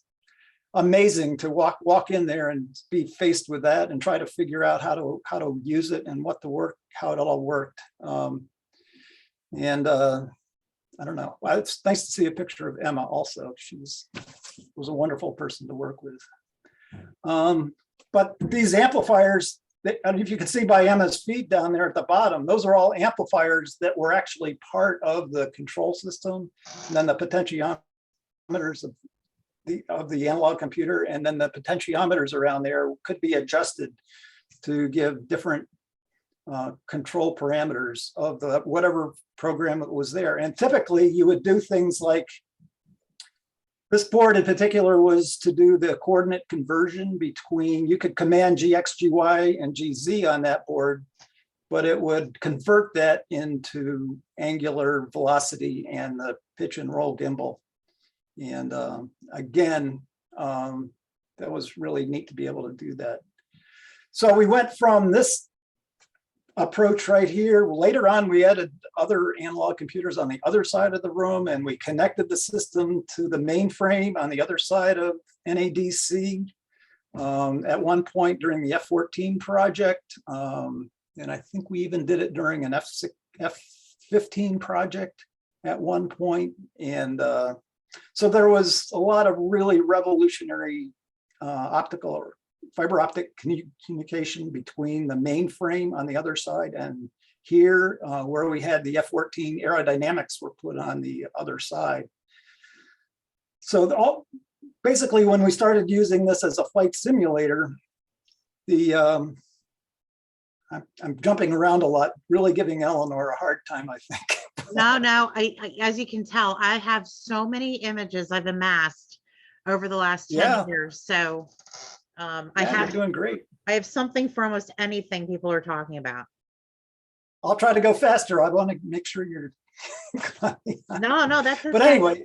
amazing to walk in there and be faced with that and try to figure out how to use it and how it all worked. I don't know. It's nice to see a picture of Emma also. She was a wonderful person to work with. But these amplifiers, if you can see by Emma's feet down there at the bottom, those are all amplifiers that were actually part of the control system. And then the potentiometers of the analog computer, and then the potentiometers around there could be adjusted to give different control parameters of whatever program that was there. And typically you would do things like, this board in particular was to do the coordinate conversion between, you could command GX, GY, and GZ on that board, but it would convert that into angular velocity and the pitch and roll gimbal. And again, that was really neat to be able to do that. So we went from this approach right here. Later on, we added other analog computers on the other side of the room, and we connected the system to the mainframe on the other side of NADC at one point during the F-14 project. And I think we even did it during an F-15 project at one point. And so there was a lot of really revolutionary optical or fiber optic communication between the mainframe on the other side and here where we had the F-14 aerodynamics were put on the other side. So basically when we started using this as a flight simulator, I'm jumping around a lot, really giving Eleanor a hard time, I think. No, as you can tell, I have so many images I've amassed over the last 10 Yeah. years. So Yeah, you're doing great. I have something for almost anything people are talking about. I'll try to go faster. I want to make sure you're. No, that's But okay. anyway,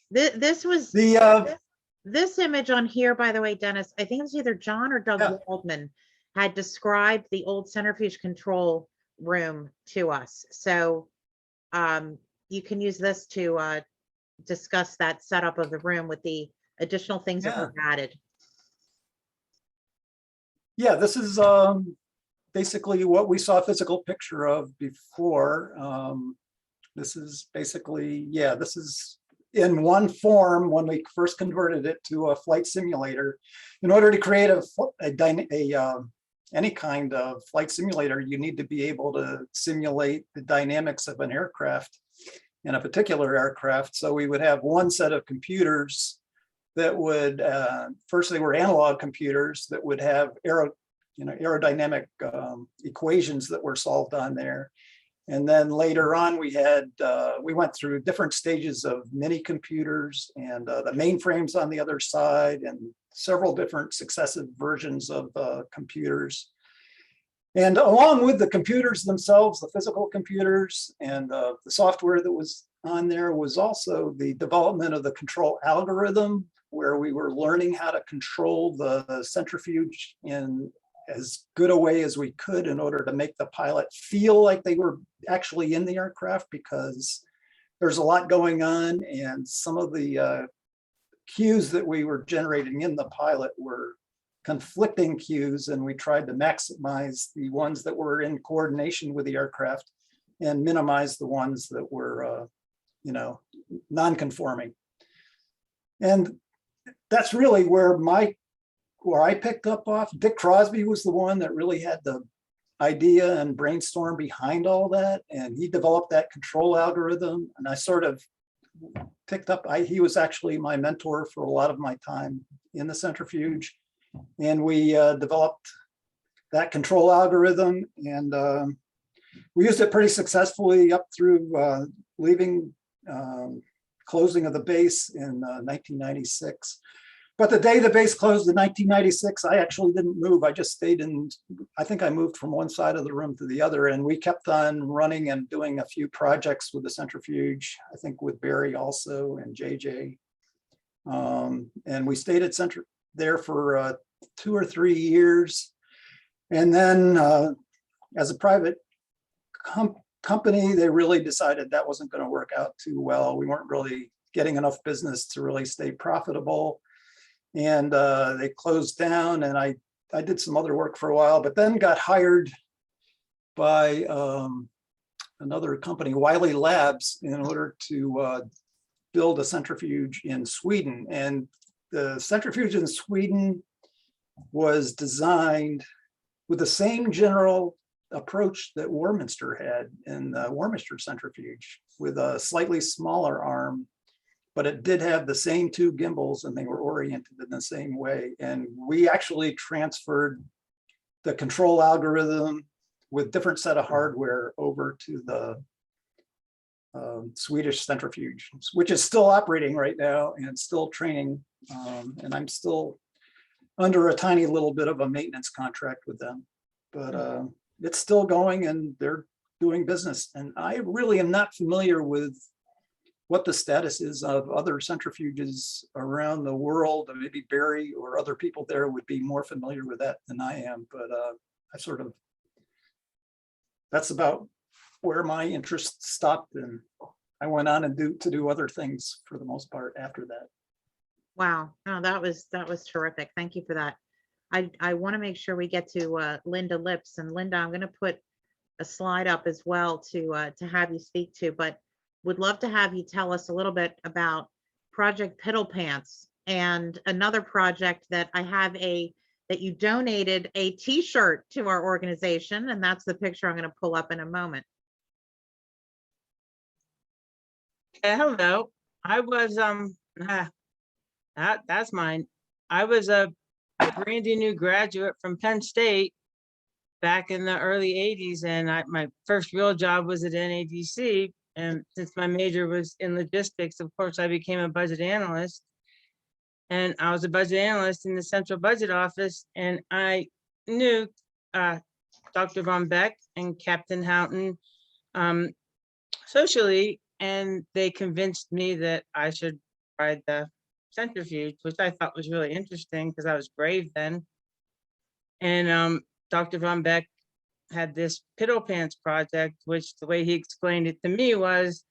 This was the this image on here, by the way, Dennis, I think it was either John or Doug Yeah. Waldman had described the old centrifuge control room to us. So you can use this to discuss that setup of the room with the additional things that were added. yeah, this is basically what we saw a physical picture of before. This is basically, yeah, this is in one form when we first converted it to a flight simulator. In order to create any kind of flight simulator, you need to be able to simulate the dynamics of an aircraft, in a particular aircraft. So we would have one set of computers that would, first they were analog computers that would have aerodynamic equations that were solved on there. And then later on, we went through different stages of mini computers and the mainframes on the other side, and several different successive versions of computers. And along with the computers themselves, the physical computers and the software that was on there was also the development of the control algorithm, where we were learning how to control the centrifuge in as good a way as we could in order to make the pilot feel like they were actually in the aircraft, because there's a lot going on, and some of the cues that we were generating in the pilot were conflicting cues, and we tried to maximize the ones that were in coordination with the aircraft and minimize the ones that were non-conforming. And that's really where I picked up off. Dick Crosby was the one that really had the idea and brainstorm behind all that, and he developed that control algorithm, and I sort of picked up, he was actually my mentor for a lot of my time in the centrifuge, and we developed that control algorithm, and we used it pretty successfully up through closing of the base in 1996. But the day the base closed in 1996, I actually didn't move. I just stayed in, I think I moved from one side of the room to the other, and we kept on running and doing a few projects with the centrifuge, I think with Barry also and JJ. And we stayed at there for 2 or 3 years. And then as a private company, they really decided that wasn't going to work out too well. We weren't really getting enough business to really stay profitable. And they closed down, and I did some other work for a while, but then got hired by another company, Wiley Labs, in order to build a centrifuge in Sweden. And the centrifuge in Sweden was designed with the same general approach that Warminster had in the Warminster centrifuge, with a slightly smaller arm, but it did have the same 2 gimbals, and they were oriented in the same way. And we actually transferred the control algorithm with different set of hardware over to the Swedish centrifuge, which is still operating right now and still training. And I'm still under a tiny little bit of a maintenance contract with them, but it's still going and they're doing business. And I really am not familiar with what the status is of other centrifuges around the world. And maybe Barry or other people there would be more familiar with that than I am, but that's about where my interest stopped, and I went on and to do other things for the most part after that. Wow, no, that was terrific. Thank you for that. I want to make sure we get to Linda Lips, and Linda, I'm going to put a slide up as well to have you speak to, but would love to have you tell us a little bit about Project Piddle Pants and another project that I have that you donated a t-shirt to our organization, and that's the picture I'm going to pull up in a moment. Hello, I was that's mine. I was a brandy new graduate from Penn State back in the early 80s, and my first real job was at NADC And since my major was in logistics, of course, I became a budget analyst. And I was a budget analyst in the central budget office, and I knew Dr. Von Beck and Captain Houghton socially, and they convinced me that I should ride the centrifuge, which I thought was really interesting because I was brave then. And Dr. Von Beck had this piddle pants project, which the way he explained it to me was,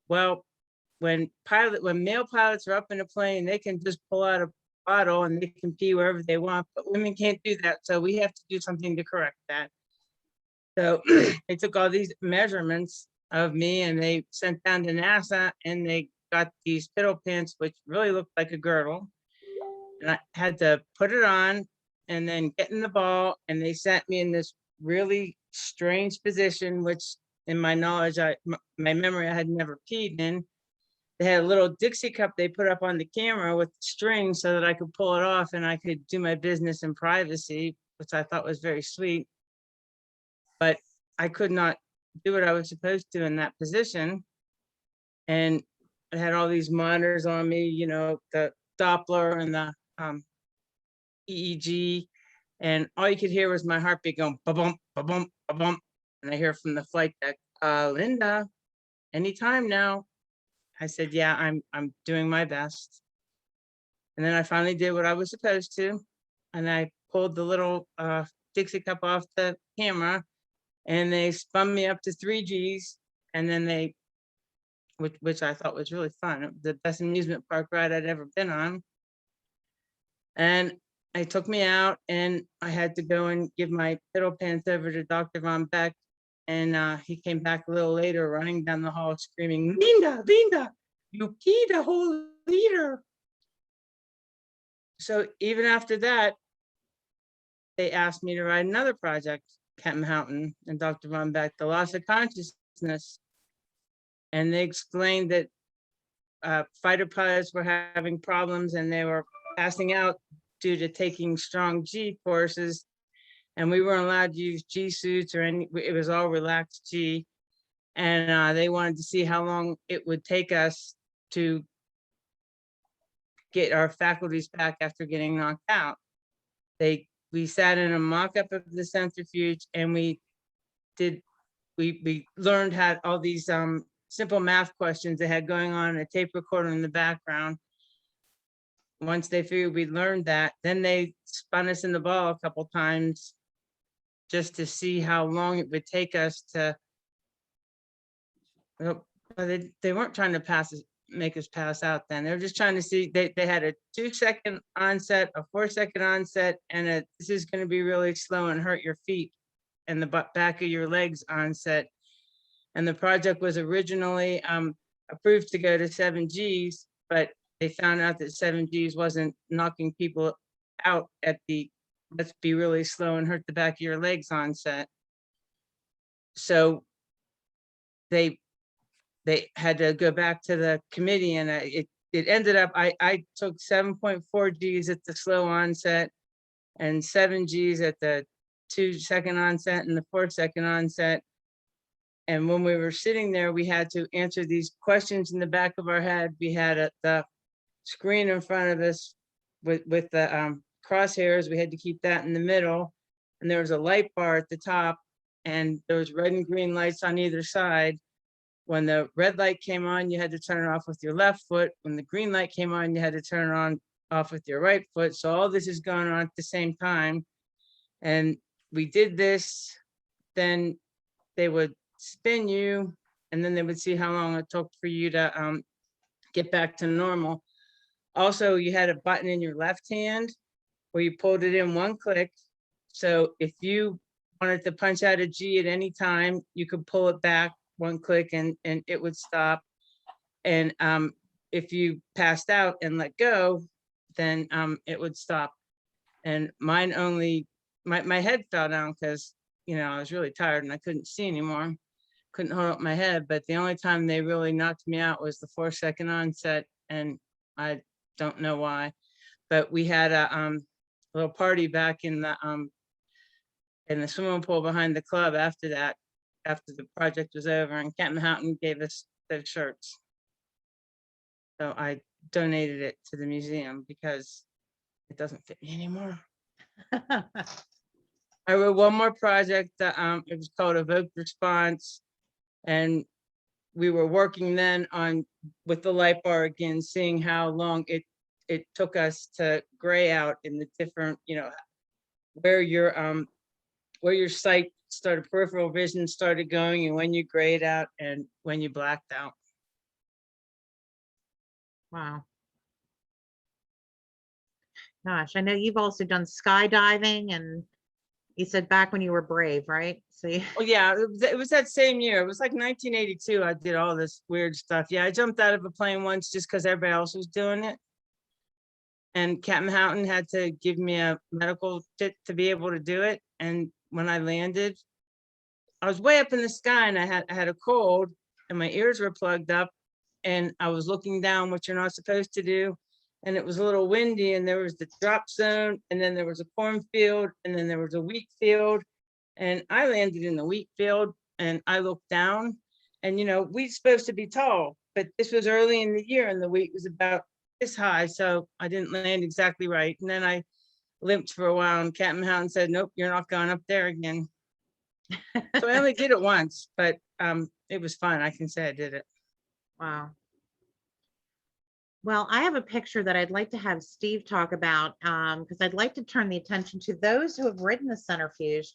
well, when male pilots are up in a plane, they can just pull out a bottle and they can pee wherever they want, but women can't do that. So we have to do something to correct that. So they took all these measurements of me and they sent down to NASA, and they got these piddle pants, which really looked like a girdle. And I had to put it on and then get in the ball, and they sent me in this really strange position, which in my knowledge, my memory, I had never peed in. They had a little Dixie cup they put up on the camera with string so that I could pull it off and I could do my business in privacy, which I thought was very sweet. But I could not do what I was supposed to in that position. And I had all these monitors on me, you know, the Doppler and the EEG, and all you could hear was my heartbeat going ba-bump, ba-bump, ba-bump. And I hear from the flight deck, Linda, anytime now. I said, yeah, I'm doing my best. And then I finally did what I was supposed to. And I pulled the little Dixie cup off the camera, and they spun me up to 3 Gs. And then which I thought was really fun. The best amusement park ride I'd ever been on. And they took me out, and I had to go and give my piddle pants over to Dr. Von Beck. And he came back a little later, running down the hall, screaming, Linda, you peed a whole liter. So even after that, they asked me to write another project, Captain Houghton and Dr. Von Beck, the loss of consciousness. And they explained that fighter pilots were having problems and they were passing out due to taking strong G courses. And we weren't allowed to use G suits or it was all relaxed G. And they wanted to see how long it would take us to get our faculties back after getting knocked out. We sat in a mock-up of the centrifuge, and we learned how all these simple math questions they had going on, a tape recorder in the background. Once they figured we learned that, then they spun us in the ball a couple times just to see how long it would take us to, well, they weren't trying to make us pass out then. They were just trying to see, they had a 2-second onset, a 4-second onset, and this is going to be really slow and hurt your feet and the back of your legs onset. And the project was originally approved to go to 7 Gs, but they found out that 7 Gs wasn't knocking people out at the let's be really slow and hurt the back of your legs onset. So they had to go back to the committee, and it ended up, I took 7.4 Gs at the slow onset and 7 Gs at the 2-second onset and the 4-second onset. And when we were sitting there, we had to answer these questions in the back of our head. We had the screen in front of us with the crosshairs. We had to keep that in the middle. And there was a light bar at the top, and there was red and green lights on either side. When the red light came on, you had to turn it off with your left foot. When the green light came on, you had to turn it on off with your right foot. So all this is going on at the same time. And we did this, then they would spin you, and then they would see how long it took for you to get back to normal. Also, you had a button in your left hand where you pulled it in 1 click. So if you wanted to punch out a G at any time, you could pull it back 1 click and it would stop. And if you passed out and let go, then it would stop. And mine only, my head fell down because, you know, I was really tired and I couldn't see anymore. Couldn't hold up my head, but the only time they really knocked me out was the 4-second onset, and I don't know why. But we had a little party back in the swimming pool behind the club after that, after the project was over, and Captain Houghton gave us those shirts. So I donated it to the museum because it doesn't fit me anymore. I wrote one more project that it was called Evoke Response, and we were working then on with the light bar again, seeing how long it took us to gray out in the different, where your sight started, peripheral vision started going, and when you grayed out and when you blacked out. Wow. Gosh, I know you've also done skydiving, and you said back when you were brave, right? So Oh yeah, it was that same year. It was like 1982. I did all this weird stuff. Yeah, I jumped out of a plane once just because everybody else was doing it. And Captain Houghton had to give me a medical tip to be able to do it. And when I landed, I was way up in the sky, and I had a cold, and my ears were plugged up, and I was looking down, which you're not supposed to do. And it was a little windy, and there was the drop zone, and then there was a cornfield, and then there was a wheat field. And I landed in the wheat field, and I looked down, and wheat's supposed to be tall, but this was early in the year, and the wheat was about this high, so I didn't land exactly right. And then I limped for a while, and Captain Houghton said, "Nope, you're not going up there again." So I only did it once, but it was fun. I can say I did it. wow. Well, I have a picture that I'd like to have Steve talk about, because I'd like to turn the attention to those who have ridden the centrifuge.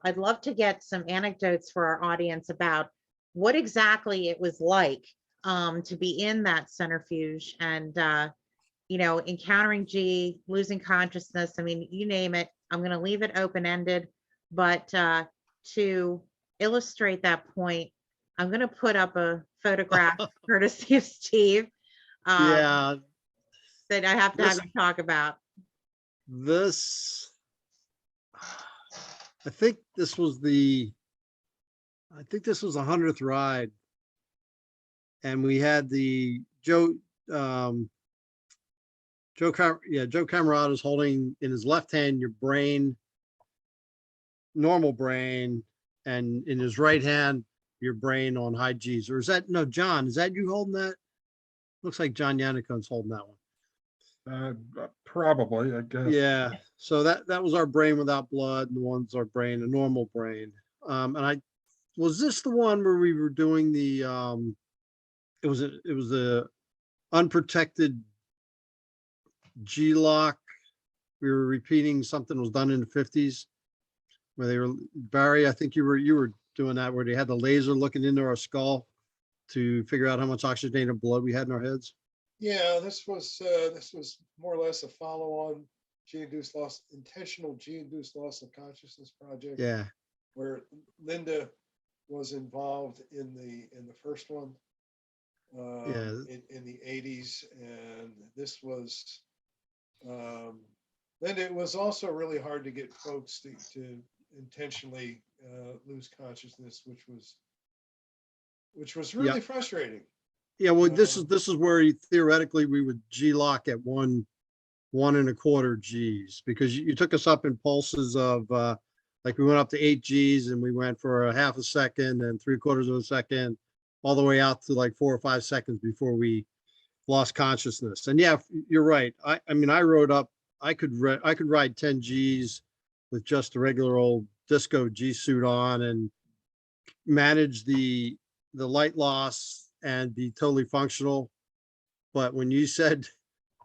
I'd love to get some anecdotes for our audience about what exactly it was like to be in that centrifuge and, encountering G, losing consciousness. I mean, you name it. I'm going to leave it open-ended, but to illustrate that point, I'm going to put up a photograph courtesy of Steve. Yeah, That I have to have This- you talk about. this, I think this was the 100th ride. And we had the Joe Camarada is holding in his left hand your brain, normal brain, and in his right hand your brain on high G's. Or is that, no, John, is that you holding that? Looks like John Yanaco's holding that one. Probably, I guess. Yeah, so that was our brain without blood, and the one's our brain, a normal brain. And was this the one where we were doing the it was a unprotected G-lock. We were repeating something was done in the 50s where they were, Barry, I think you were doing that, where they had the laser looking into our skull to figure out how much oxygenated blood we had in our heads. Yeah, this was more or less a follow-on G-induced loss, intentional G-induced loss of consciousness project. Yeah. Where Linda was involved in the first one. In the 80s, and this was then it was also really hard to get folks to intentionally lose consciousness, which was really frustrating. Yeah, well, this is where theoretically we would G-lock at 1.25 Gs, because you took us up in pulses of like we went up to 8 Gs, and we went for a half a second and 3/4 of a second, all the way out to like 4 or 5 seconds before we lost consciousness. And yeah, you're right. I mean, I rode up, I could ride 10 Gs with just a regular old disco G suit on and manage the light loss and be totally functional. But when you said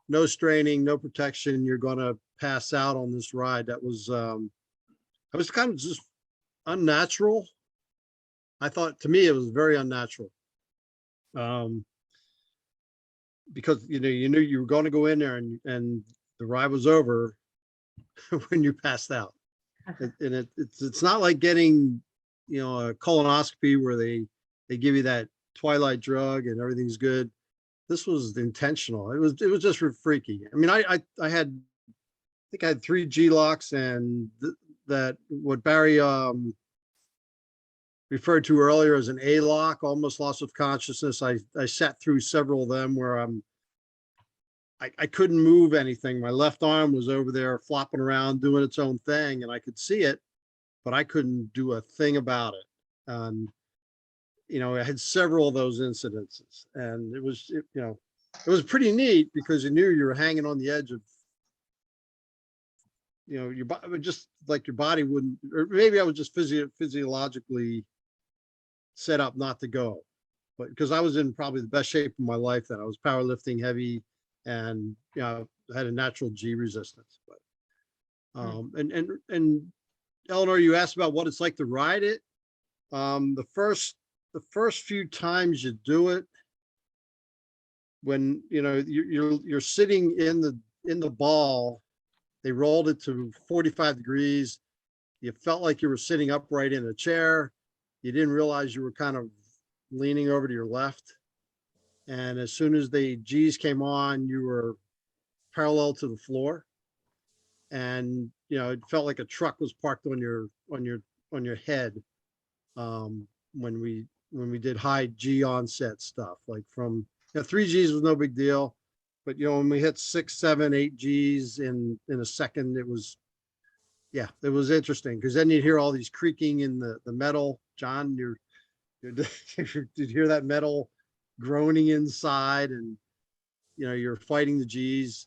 no straining, no protection, you're going to pass out on this ride, that was kind of just unnatural. I thought, to me, it was very unnatural. Because you knew you were going to go in there and the ride was over when you passed out. And it's not like getting, a colonoscopy where they give you that twilight drug and everything's good. This was intentional. It was just freaky. I mean, I think I had 3 G-locks, and that what Barry referred to earlier as an A-lock, almost loss of consciousness. I sat through several of them where I couldn't move anything. My left arm was over there flopping around doing its own thing, and I could see it, but I couldn't do a thing about it. And, I had several of those incidences, and it was, it was pretty neat because you knew you were hanging on the edge of, your body, just like your body wouldn't, or maybe I was just physiologically set up not to go. But because I was in probably the best shape of my life then, I was powerlifting heavy and, had a natural G resistance. But, and Eleanor, you asked about what it's like to ride it. The first few times you do it, when you're sitting in the ball, they rolled it to 45 degrees. You felt like you were sitting upright in a chair. You didn't realize you were kind of leaning over to your left. And as soon as the G's came on, you were parallel to the floor. And it felt like a truck was parked on your head. When we did high G onset stuff, like from 3 Gs was no big deal, but when we hit 6, 7, 8 Gs in a second, it was interesting because then you'd hear all these creaking in the metal. John, you'd hear that metal groaning inside, and you're fighting the Gs.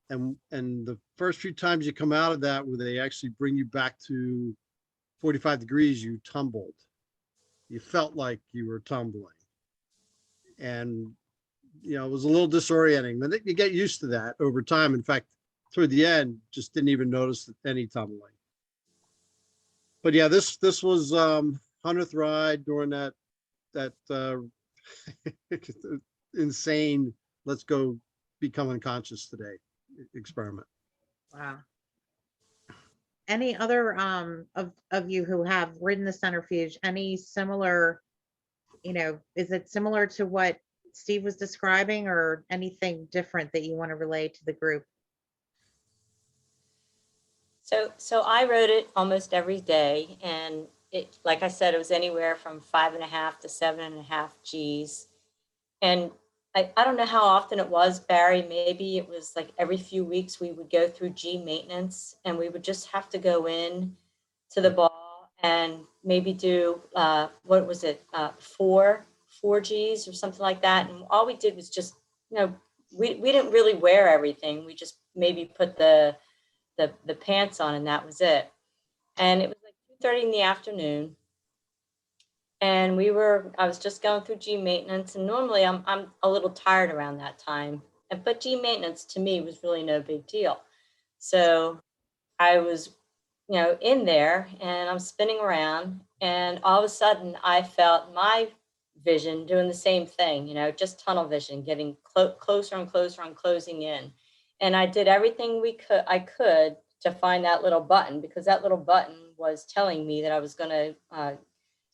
And the first few times you come out of that, where they actually bring you back to 45 degrees, you tumbled. You felt like you were tumbling. And, it was a little disorienting, but you get used to that over time. In fact, toward the end, just didn't even notice any tumbling. But yeah, this was 100th ride during that insane, let's go become unconscious today experiment. Wow. Any other of you who have ridden the centrifuge, any similar, is it similar to what Steve was describing, or anything different that you want to relay to the group? So I rode it almost every day, and it, like I said, it was anywhere from 5.5 to 7.5 Gs. And I don't know how often it was, Barry. Maybe it was like every few weeks we would go through G maintenance, and we would just have to go in to the ball and maybe do what was it, 4 Gs or something like that. And all we did was just, we didn't really wear everything. We just maybe put the pants on, and that was it. And it was like 2:30 in the afternoon. And I was just going through G maintenance, and normally I'm a little tired around that time. But G maintenance to me was really no big deal. So I was, in there, and I'm spinning around, and all of a sudden I felt my vision doing the same thing, just tunnel vision, getting closer and closer and closing in. And I did everything I could to find that little button, because that little button was telling me that I was going to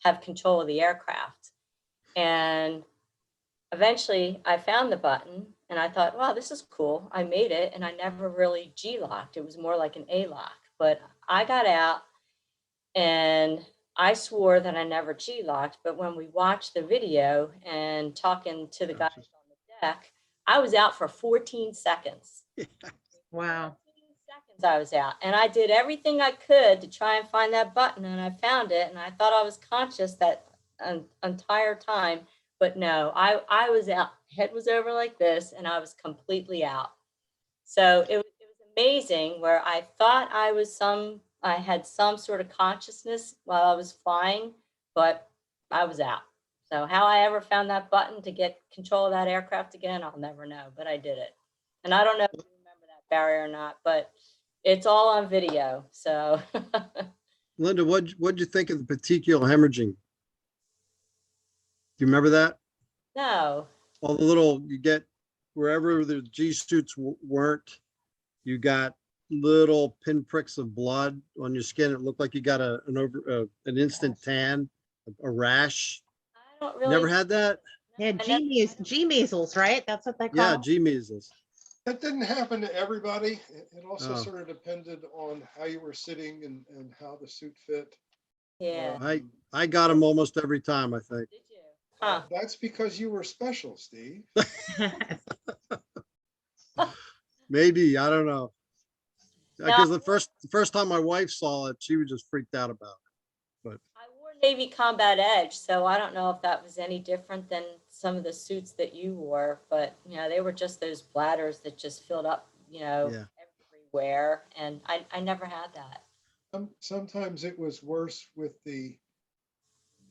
have control of the aircraft. And eventually I found the button, and I thought, wow, this is cool. I made it, and I never really G-locked. It was more like an A-lock. But I got out, and I swore that I never G-locked. But when we watched the video and talking to the guys on the deck, I was out for 14 seconds. Wow. 14 seconds I was out, and I did everything I could to try and find that button, and I found it, and I thought I was conscious that entire time, but no, I was out. Head was over like this, and I was completely out. So it was amazing, where I thought I had some sort of consciousness while I was flying, but I was out. So how I ever found that button to get control of that aircraft again, I'll never know, but I did it. And I don't know if you remember that, Barry, or not, but it's all on video. So Linda, what'd you think of the petechial hemorrhaging? Do you remember that? no. All the little, you get wherever the G suits weren't, you got little pinpricks of blood on your skin. It looked like you got an instant tan, a rash. I don't really. Never had that? Yeah, G measles, right? That's what they call Yeah, it. G measles. That didn't happen to everybody. It also Oh. sort of depended on how you were sitting and how the suit fit. Yeah. I got them almost every time, I think. Did you? Huh. That's because you were special, Steve. Maybe, I don't know. No. Because the first time my wife saw it, she was just freaked out about it. I wore Navy Combat Edge, so I don't know if that was any different than some of the suits that you wore, but they were just those bladders that just filled up, Yeah. everywhere, and I never had that. Sometimes it was worse with the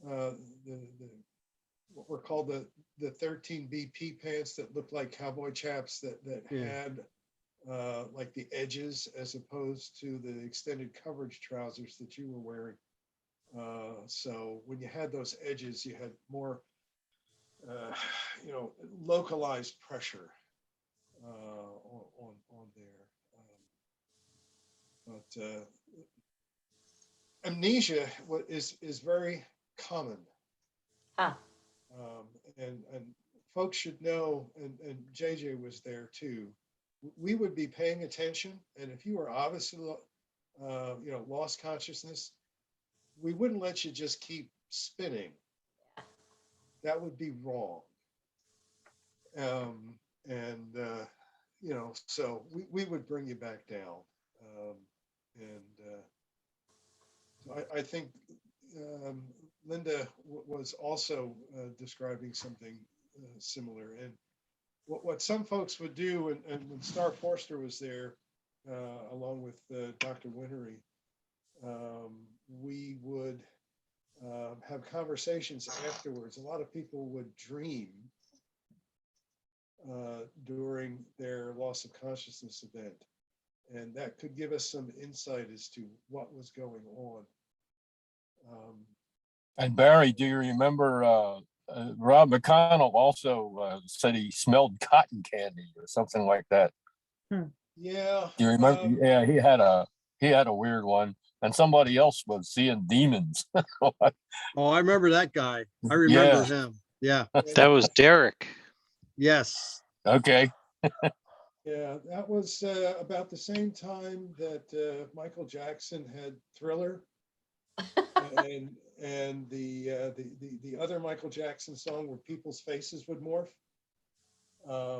what were called the 13 BP pants that looked like cowboy chaps that Yeah. had like the edges as opposed to the extended coverage trousers that you were wearing. So when you had those edges, you had more, localized pressure on there. But amnesia is very common. Huh. And folks should know, and JJ was there too. We would be paying attention, and if you were obviously, lost consciousness, we wouldn't let you just keep spinning. That would be wrong. So we would bring you back down. So I think Linda was also describing something similar. And what some folks would do, and when Star Forster was there, along with Dr. Wintery, we would have conversations afterwards. A lot of people would dream during their loss of consciousness event. And that could give us some insight as to what was going on. And Barry, do you remember Rob McConnell also said he smelled cotton candy or something like that? Yeah. Do you remember? Yeah, he had a weird one, and somebody else was seeing demons. Oh, I remember that guy. I remember him. Yeah. That was Derek. Yes. Okay. Yeah, that was about the same time that Michael Jackson had Thriller, and the other Michael Jackson song where people's faces would morph.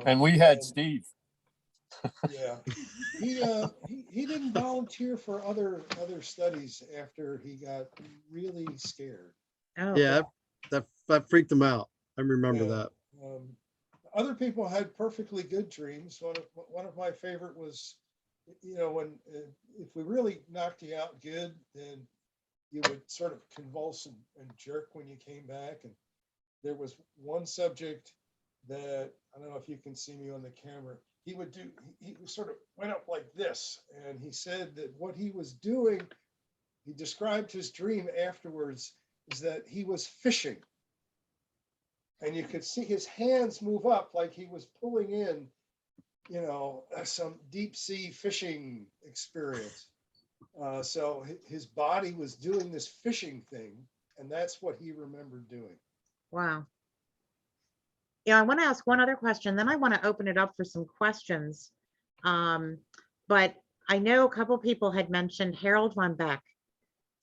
And we had Steve. Yeah, he didn't volunteer for other studies after he got really scared. Oh, Yeah, that freaked him out. I remember Yeah. that. Other people had perfectly good dreams. One of my favorite was, when if we really knocked you out good, then you would sort of convulse and jerk when you came back. And there was one subject that, I don't know if you can see me on the camera, he sort of went up like this. And he said that what he was doing, he described his dream afterwards, is that he was fishing. And you could see his hands move up like he was pulling in, some deep sea fishing experience. So his body was doing this fishing thing, and that's what he remembered doing. wow. Yeah, I want to ask one other question, then I want to open it up for some questions. But I know a couple people had mentioned Harold von Beck.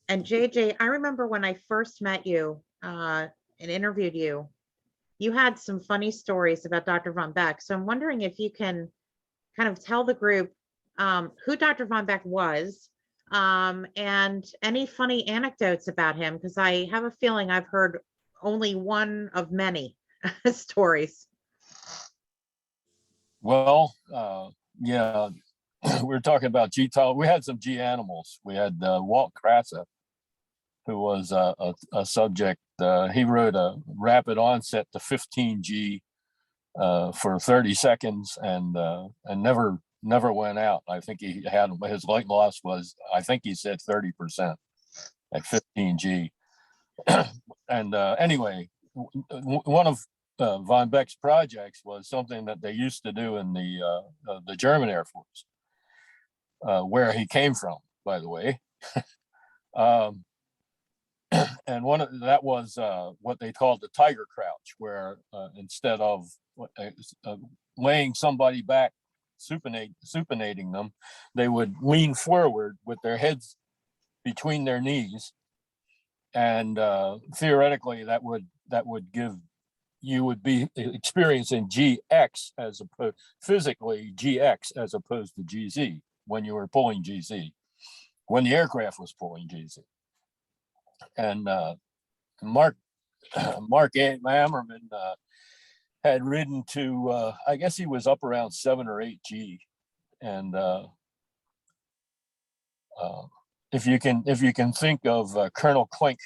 And JJ, I remember when I first met you and interviewed you, you had some funny stories about Dr. von Beck. So I'm wondering if you can kind of tell the group who Dr. von Beck was and any funny anecdotes about him, because I have a feeling I've heard only one of many stories. Well, yeah, we were talking about G-Tal. We had some G animals. We had Walt Krasa, who was a subject. He wrote a rapid onset to 15G for 30 seconds and never went out. I think he had his light loss was, I think he said 30% at 15G. And anyway, one of von Beck's projects was something that they used to do in the German Air Force, where he came from, by the way. And that was what they called the tiger crouch, where instead of laying somebody back, supinating them, they would lean forward with their heads between their knees, and theoretically that would give, you would be experiencing GX as opposed, physically GX as opposed to GZ when you were pulling GZ, when the aircraft was pulling GZ. And Mark Ammerman had ridden to, I guess he was up around 7 or 8 G. And if you can think of Colonel Klink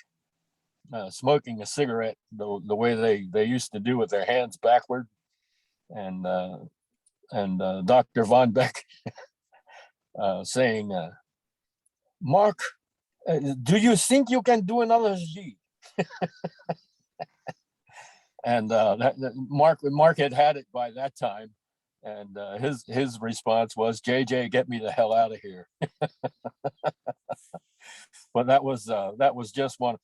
smoking a cigarette the way they used to do with their hands backward, and Dr. Von Beck saying, Mark, do you think you can do another G? And Mark had it by that time, and his response was, "JJ, get me the hell out of here." But that was just one.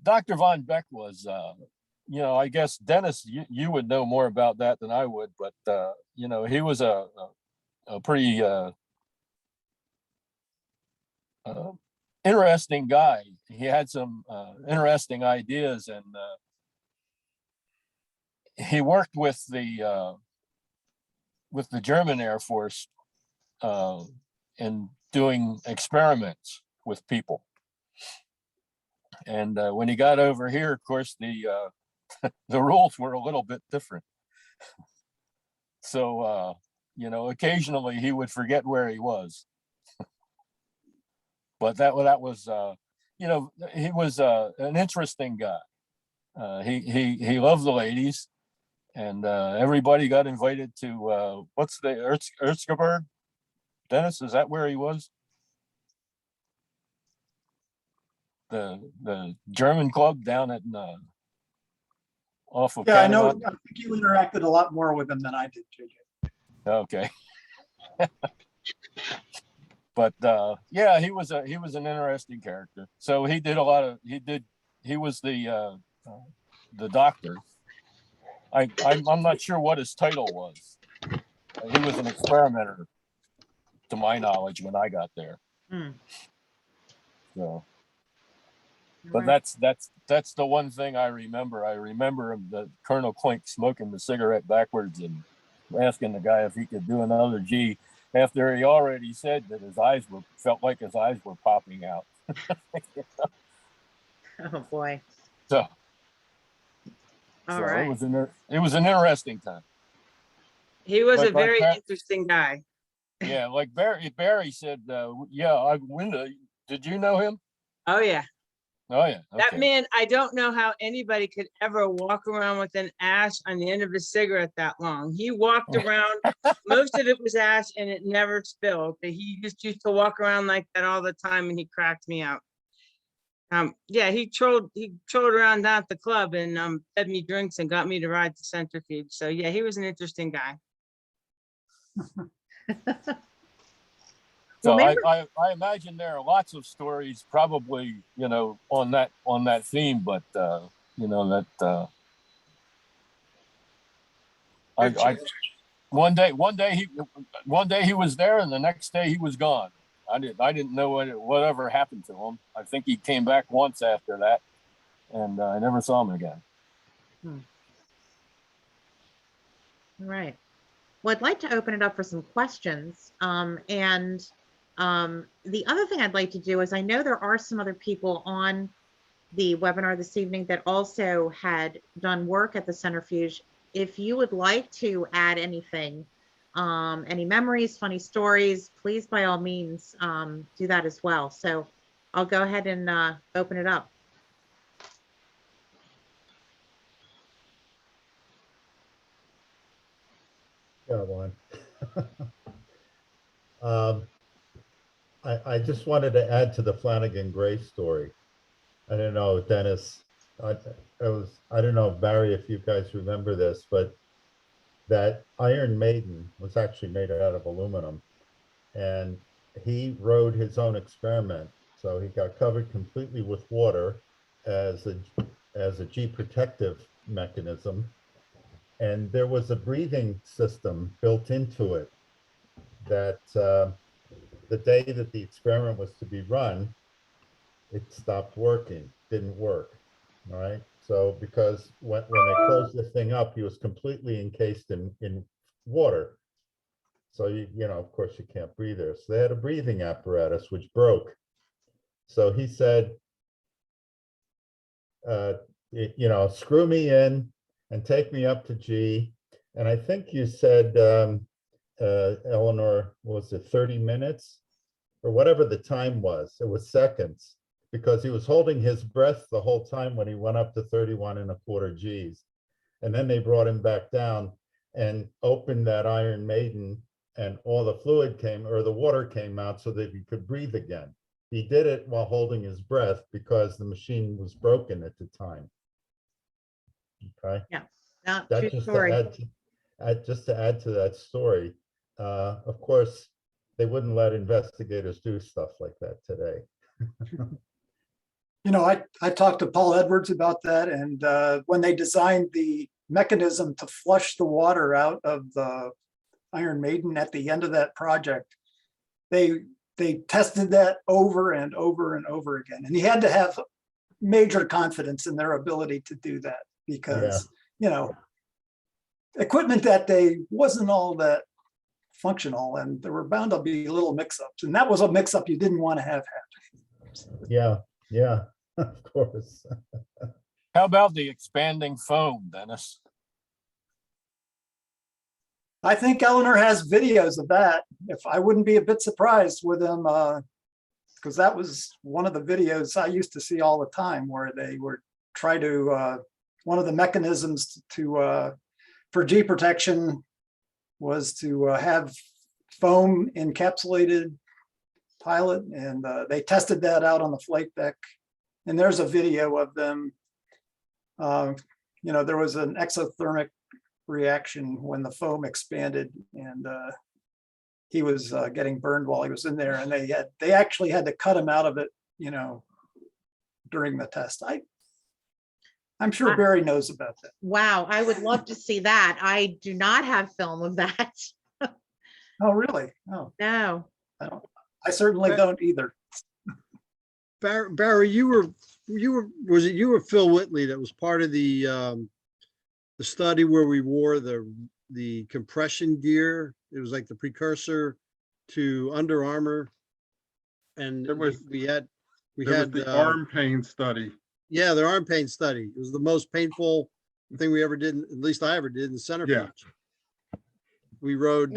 Dr. Von Beck was, I guess Dennis, you would know more about that than I would, but he was a pretty interesting guy. He had some interesting ideas, and he worked with the German Air Force in doing experiments with people. And when he got over here, of course, the rules were a little bit different. So, occasionally he would forget where he was. But that was, he was an interesting guy. He loved the ladies. And everybody got invited to what's the Erzgebirge? Dennis, is that where he was? The German club down at off of Yeah, I know. Catamount? I think you interacted a lot more with him than I did, JJ. Okay. But yeah, he was an interesting character. So he did a lot of he was the doctor. I'm not sure what his title was. He was an experimenter, to my knowledge, when I got there. So, but that's the one thing I remember. I remember the Colonel Klink smoking the cigarette backwards and asking the guy if he could do another G after he already said that felt like his eyes were popping out. Oh boy. So. All right. It was an interesting time. He was Like a very interesting guy. Yeah, like Barry said, Linda, did you know him? Oh, yeah. Oh, yeah. That Okay. man, I don't know how anybody could ever walk around with an ash on the end of a cigarette that long. He walked around, most of it was ash and it never spilled. But he just used to walk around like that all the time, and he cracked me up. Yeah, he trolled around down at the club and fed me drinks and got me to ride the Centrifuge. So yeah, he was an interesting guy. So Well, I imagine there are lots of stories, probably, on that theme, but one day he was there, and the next day he was gone. I didn't know whatever happened to him. I think he came back once after that, and I never saw him again. All right. Well, I'd like to open it up for some questions. The other thing I'd like to do is, I know there are some other people on the webinar this evening that also had done work at the Centrifuge. If you would like to add anything, any memories, funny stories, please, by all means, do that as well. So I'll go ahead and open it up. Yeah, one. I just wanted to add to the Flanagan Gray story. I don't know, Dennis, I don't know, Barry, if you guys remember this, but that Iron Maiden was actually made out of aluminum, and he rode his own experiment. So he got covered completely with water as a G protective mechanism. And there was a breathing system built into it that the day that the experiment was to be run, it stopped working, didn't work. All right. So because when they closed the thing up, he was completely encased in water. So, of course, you can't breathe there. So they had a breathing apparatus which broke. So he said, screw me in and take me up to G. And I think you said, Eleanor, was it 30 minutes? Or whatever the time was, it was seconds, because he was holding his breath the whole time when he went up to 31¼ Gs. And then they brought him back down and opened that Iron Maiden, and all the fluid came, or the water came out so that he could breathe again. He did it while holding his breath because the machine was broken at the time. Okay. True That's just story. to add to that story. Of course, they wouldn't let investigators do stuff like that today. I talked to Paul Edwards about that, and when they designed the mechanism to flush the water out of the Iron Maiden at the end of that project, they tested that over and over and over again. And he had to have major confidence in their ability to do that because, equipment that day wasn't all that functional, and there were bound to be little mix-ups. And that was a mix-up you didn't want to have happen. Yeah, of course. How about the expanding foam, Dennis? I think Eleanor has videos of that. If I wouldn't be a bit surprised with them, because that was one of the videos I used to see all the time, where they would try to, one of the mechanisms for G protection was to have foam encapsulated pilot, and they tested that out on the flight deck. And there's a video of them. There was an exothermic reaction when the foam expanded, and he was getting burned while he was in there, and they actually had to cut him out of it, during the test. I'm sure Barry knows about that. Wow, I would love to see that. I do not have film of that. Oh, really? Oh, No. I certainly don't either. Barry, was it you or Phil Whitley that was part of the study where we wore the compression gear? It was like the precursor to Under Armour, and we had the arm pain study. Yeah, the arm pain study. It was the most painful thing we ever did, at least I ever did, in the centrifuge. We rode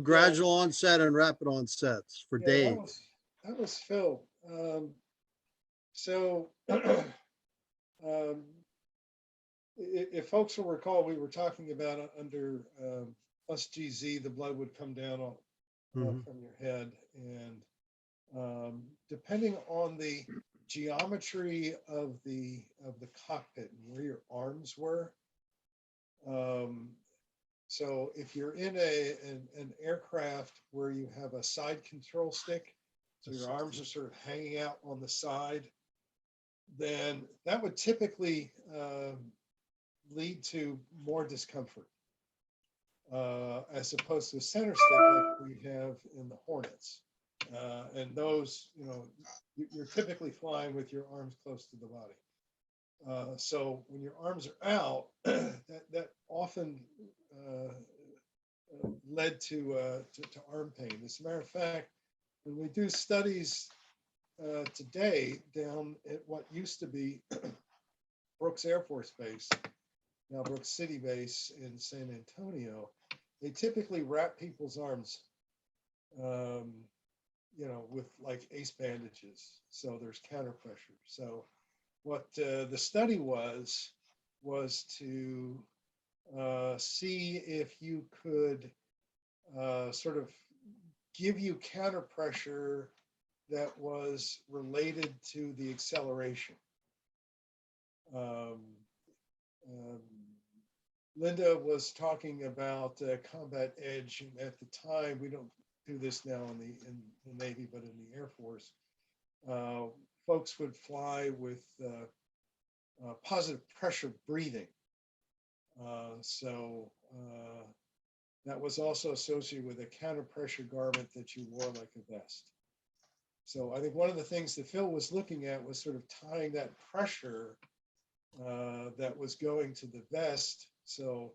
gradual onset and rapid onsets for days. That was Phil. If folks will recall, we were talking about under plus GZ, the blood would come down from your head, and depending on the geometry of the cockpit and where your arms were. So if you're in an aircraft where you have a side control stick, so your arms are sort of hanging out on the side, then that would typically lead to more discomfort as opposed to a center stick like we have in the Hornets. And those, you're typically flying with your arms close to the body. So when your arms are out, that often led to arm pain. As a matter of fact, when we do studies today down at what used to be Brooks Air Force Base, now Brooks City Base in San Antonio, they typically wrap people's arms with like ace bandages. So there's counter pressure. So what the study was to see if you could sort of give you counter pressure that was related to the acceleration. Linda was talking about combat edge, and at the time, we don't do this now in the Navy, but in the Air Force, folks would fly with positive pressure breathing. So that was also associated with a counter pressure garment that you wore like a vest. So I think one of the things that Phil was looking at was sort of tying that pressure that was going to the vest, so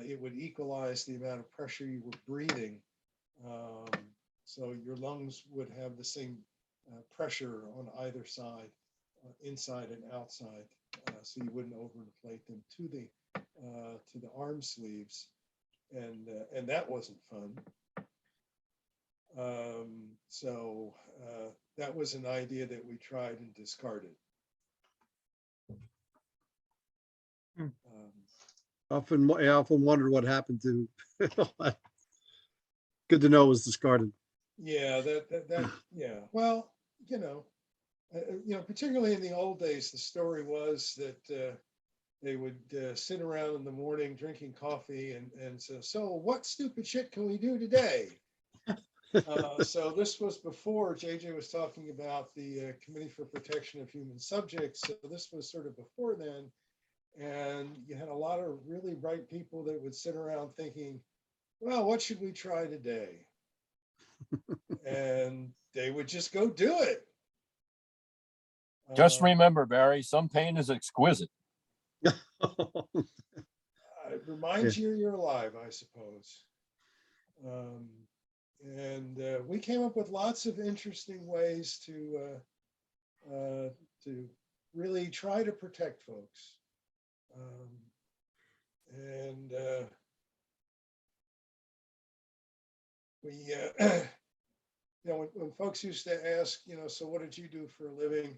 it would equalize the amount of pressure you were breathing. So your lungs would have the same pressure on either side inside and outside, so you wouldn't overinflate them to the arm sleeves, and that wasn't fun. So that was an idea that we tried and discarded. I often wondered what happened to. Good to know it was discarded. Yeah, yeah. Well, particularly in the old days, the story was that they would sit around in the morning drinking coffee and so what stupid shit can we do today? So this was before JJ was talking about the Committee for Protection of Human Subjects. So this was sort of before then. And you had a lot of really bright people that would sit around thinking, well, what should we try today? And they would just go do it. Just remember, Barry, some pain is exquisite. It reminds you you're alive, I suppose. And we came up with lots of interesting ways to really try to protect folks. We, when folks used to ask, so what did you do for a living?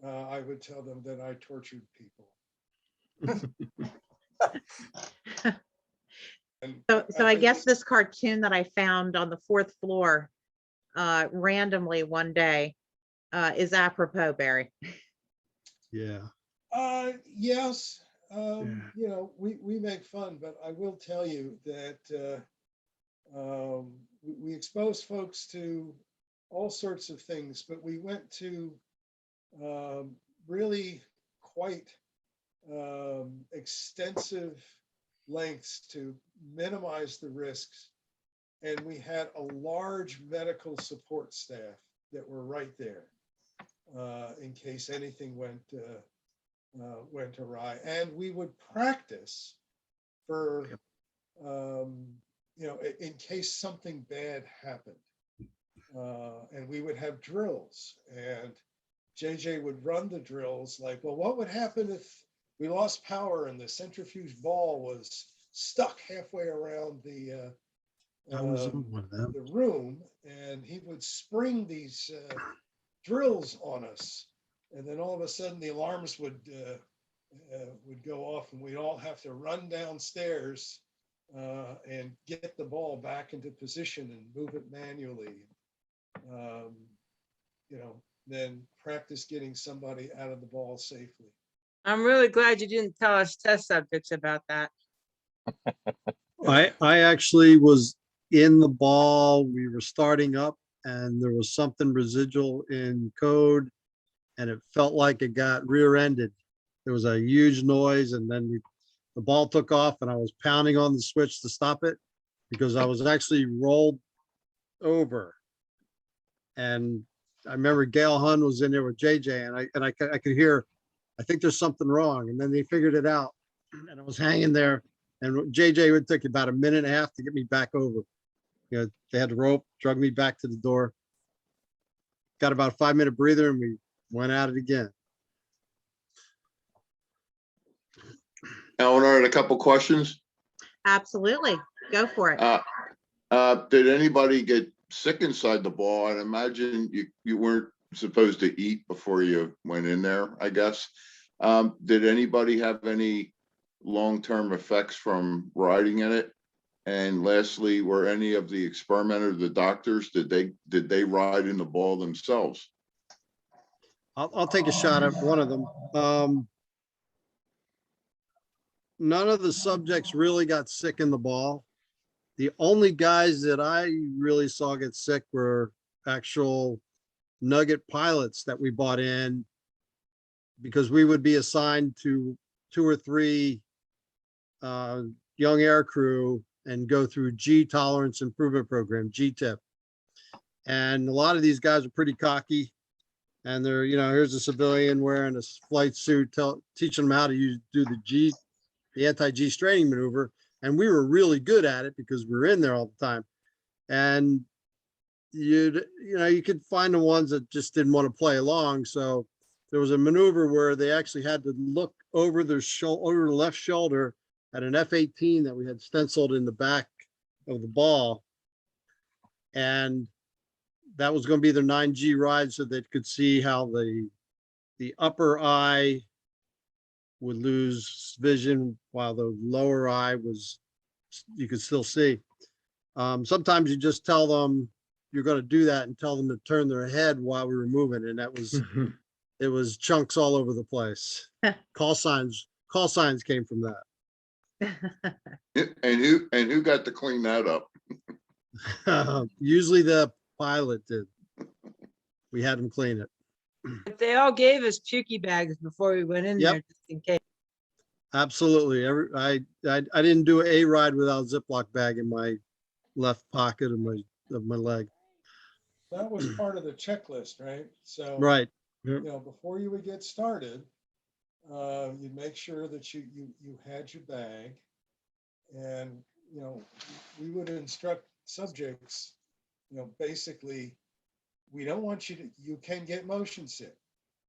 I would tell them that I tortured people. So I guess this cartoon that I found on the 4th floor randomly one day is apropos, Barry. Yeah. Yes. We make fun, but I will tell you that we expose folks to all sorts of things, but we went to really quite extensive lengths to minimize the risks. And we had a large medical support staff that were right there in case anything went awry. And we would practice for, in case something bad happened. And we would have drills, and JJ would run the drills like, well, what would happen if we lost power and the centrifuge ball was stuck halfway around the room, and he would spring these drills on us, and then all of a sudden the alarms would go off, and we'd all have to run downstairs and get the ball back into position and move it manually. Then practice getting somebody out of the ball safely. I'm really glad you didn't tell us test subjects about that. I actually was in the ball. We were starting up and there was something residual in code and it felt like it got rear-ended. There was a huge noise and then the ball took off and I was pounding on the switch to stop it because I was actually rolled over. And I remember Gail Hun was in there with JJ and I could hear, I think there's something wrong. And then they figured it out and I was hanging there and JJ would take about a minute and a half to get me back over. They had the rope, drug me back to the door. Got about a 5-minute breather and we went at it again. Eleanor, had a couple questions. Absolutely. Go for it. Did anybody get sick inside the ball? I'd imagine you weren't supposed to eat before you went in there, I guess. Did anybody have any long-term effects from riding in it? And lastly, were any of the experimenters, the doctors, did they ride in the ball themselves? I'll take a shot at one of them. None of the subjects really got sick in the ball. The only guys that I really saw get sick were actual Nugget pilots that we bought in because we would be assigned to 2 or 3 young air crew and go through G tolerance improvement program, GTIP. And a lot of these guys are pretty cocky and they're, here's a civilian wearing a flight suit, teaching them how to do the anti-G straining maneuver. And we were really good at it because we were in there all the time. And you could find the ones that just didn't want to play along. So there was a maneuver where they actually had to look over their shoulder, over the left shoulder at an F-18 that we had stenciled in the back of the ball. And that was going to be their 9G ride, so they could see how the upper eye would lose vision while the lower eye was, you could still see. Sometimes you just tell them you're going to do that and tell them to turn their head while we were moving. And that was, it was chunks all over the place. Call signs came from that. And who got to clean that up? Usually the pilot did. We had him clean it. But they all gave us pukey bags before we went in Yep. there, just in case. Absolutely. I didn't do a ride without a Ziploc bag in my left pocket of my leg. That was part of the checklist, right? So, Right. you know, before you would get started, you'd make sure that you had your bag. And, you know, we would instruct subjects, you know, basically, we don't want you to, you can get motion sick,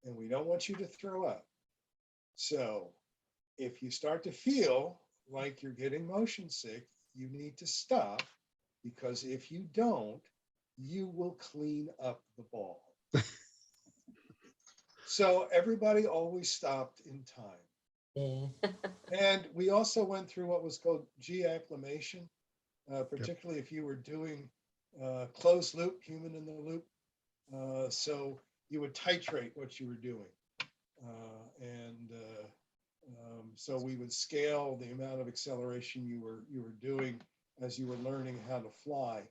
and we don't want you to throw up. So if you start to feel like you're getting motion sick, you need to stop, because if you don't, you will clean up the ball. So everybody always stopped in time. And we also went through what was called Acclimation, particularly if you were doing closed loop, human in the loop. So you would titrate what you were doing. So we would scale the amount of acceleration you were doing as you were learning how to fly.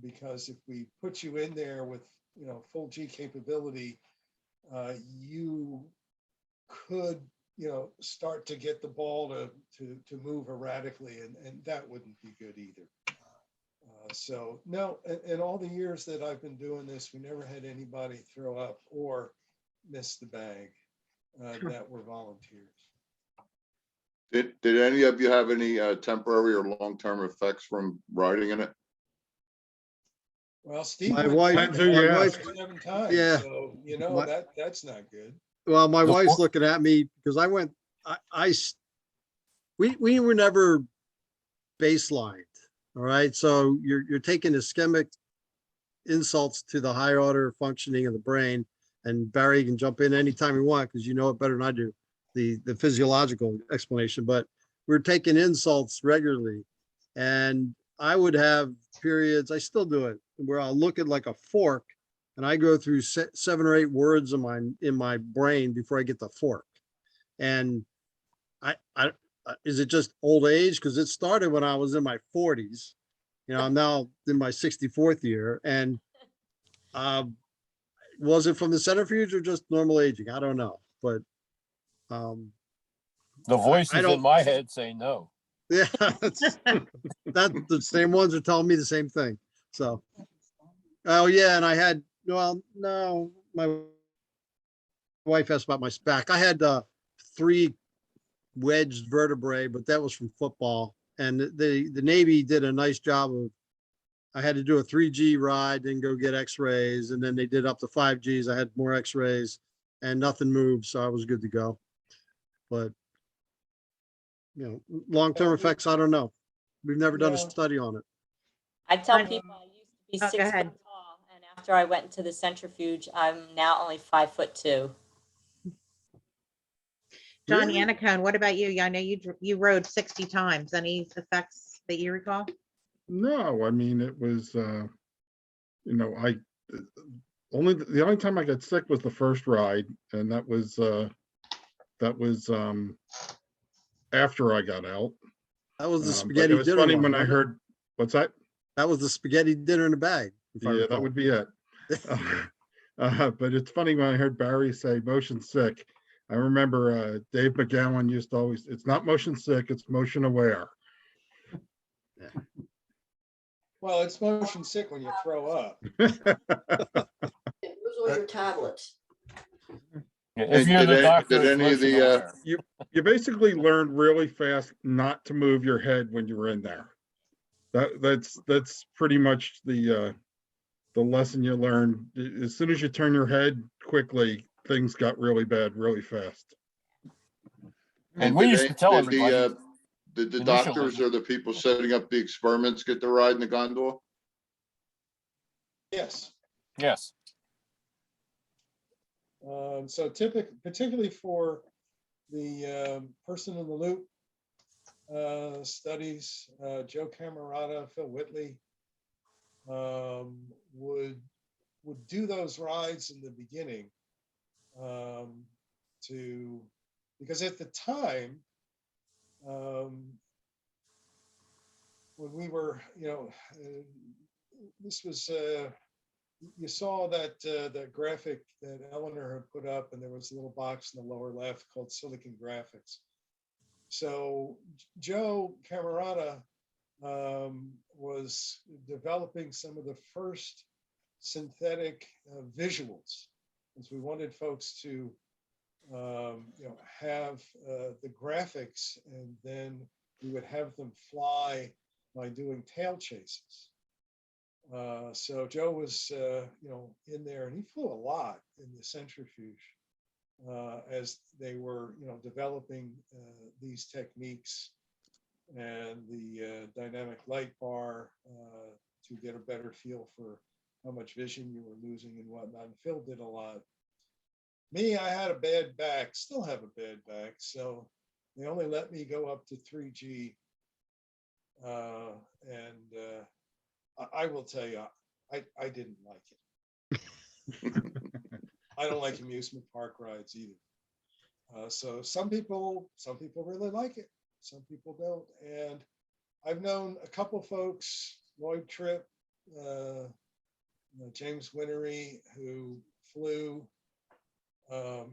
Because if we put you in there with, you know, full G capability, you could, you know, start to get the ball to move erratically, and that wouldn't be good either. So no, in all the years that I've been doing this, we never had anybody throw up or miss the bag that were volunteers. Did any of you have any temporary or long-term effects from riding in it? Well, Steve My went wife- down there my wife- 7 times, yeah. so you know that's not good. Well, my The wife's por- looking at me because we were never baselined. All right. So you're taking ischemic insults to the higher order functioning of the brain, and Barry can jump in anytime you want, because you know it better than I do, the physiological explanation, but we're taking insults regularly. And I would have periods, I still do it, where I'll look at like a fork and I go through 7 or 8 words in my brain before I get the fork. And is it just old age? Because it started when I was in my 40s. You know, I'm now in my 64th year. And was it from the centrifuge or just normal aging? I don't know. But The voices don't- in my head say no. yeah, that the same ones are telling me the same thing. So, oh yeah, and I had, well, no, my wife asked about my back. I had 3 wedged vertebrae, but that was from football. And the Navy did a nice job of, I had to do a 3G ride, then go get x-rays, and then they did up to 5Gs. I had more x-rays and nothing moved, so I was good to go. But you know, long-term effects, I don't know. We've never done a Yeah. study on it. I tell I- people I used to be Oh, go 6 ahead. foot tall, and after I went into the centrifuge, I'm now only 5'2". John Really? Yanaco, what about you? I know you rode 60 times. Any effects that you recall? No, I mean, it was, you know, the only time I got sick was the first ride, and that was after I got out. That was the But spaghetti it was dinner. funny one, when I wasn't it? heard, what's that? That was the spaghetti dinner in a bag. if I Yeah, that recall. would be it. But it's funny when I heard Barry say motion sick. I remember Dave McGowan used to always, it's not motion sick, it's motion aware. Well, it's motion sick when you throw up. Where's all your tablets? If And you're the did doctor, it's any of motion the, aware. You basically learn really fast not to move your head when you're in there. That's pretty much the lesson you learn. As soon as you turn your head quickly, things got really bad really fast. And we did used they- to tell did everybody. Did the initially- doctors or the people setting up the experiments get to ride in the gondola? Yes. Yes. So particularly for the person in the loop studies, Joe Camerata, Phil Whitley would do those rides in the beginning because at the time when we were, this was you saw that graphic that Eleanor had put up, and there was a little box in the lower left called Silicon Graphics. So Joe Camerata was developing some of the first synthetic visuals, because we wanted folks to have the graphics, and then we would have them fly by doing tail chases. So Joe was, in there, and he flew a lot in the centrifuge as they were, developing these techniques and the dynamic light bar to get a better feel for how much vision you were losing and whatnot. And Phil did a lot. Me, I had a bad back, still have a bad back, so they only let me go up to 3G. I will tell you, I didn't like it. I don't like amusement park rides either. So some people really like it, some people don't. And I've known a couple folks, Lloyd Tripp, James Winnery, who flew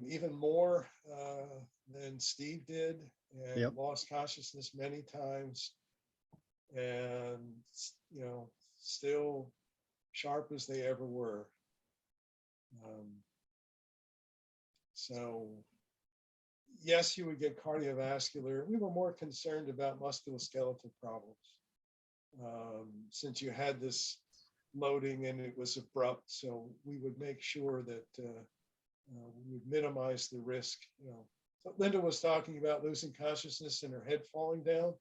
even more than Steve did, and Yep. lost consciousness many times, and still sharp as they ever were. So yes, you would get cardiovascular. We were more concerned about musculoskeletal problems since you had this loading and it was abrupt. So we would make sure that we would minimize the risk. So Linda was talking about losing consciousness and her head falling down.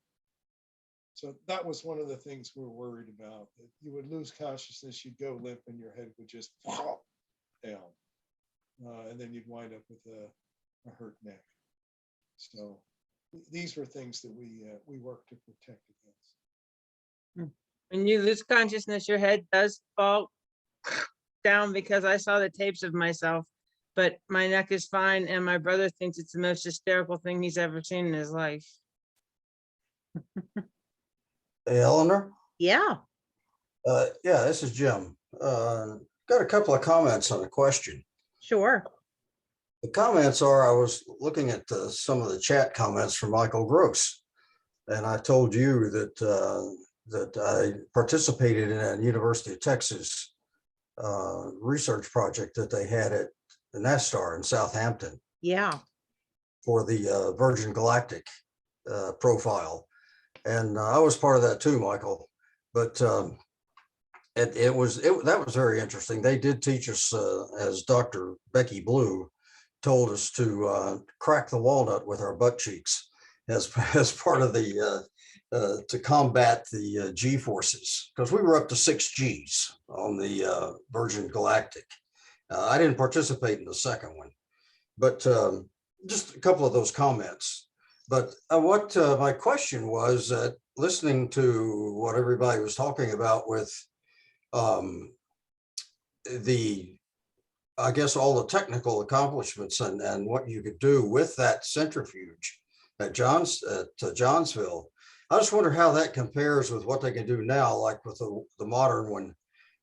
So that was one of the things we're worried about, that you would lose consciousness, you'd go limp, and your head would just fall down. And then you'd wind up with a hurt neck. So these were things that we work to protect against. When you lose consciousness, your head does fall down, because I saw the tapes of myself, but my neck is fine. And my brother thinks it's the most hysterical thing he's ever seen in his life. Hey, Eleanor? Yeah, Yeah, this is Jim. Got a couple of comments on the question. sure. The comments are, I was looking at some of the chat comments from Michael Gross, and I told you that I participated in a University of Texas research project that they had at the NASTAR in Southampton Yeah. for the Virgin Galactic profile. And I was part of that too, Michael. But that was very interesting. They did teach us, as Dr. Becky Blue told us, to crack the walnut with our butt cheeks as part of the to combat the G forces, because we were up to 6 Gs on the Virgin Galactic. I didn't participate in the second one, but just a couple of those comments. But what my question was, listening to what everybody was talking about with I guess all the technical accomplishments and what you could do with that centrifuge at Johnsville. I just wonder how that compares with what they can do now, like with the modern one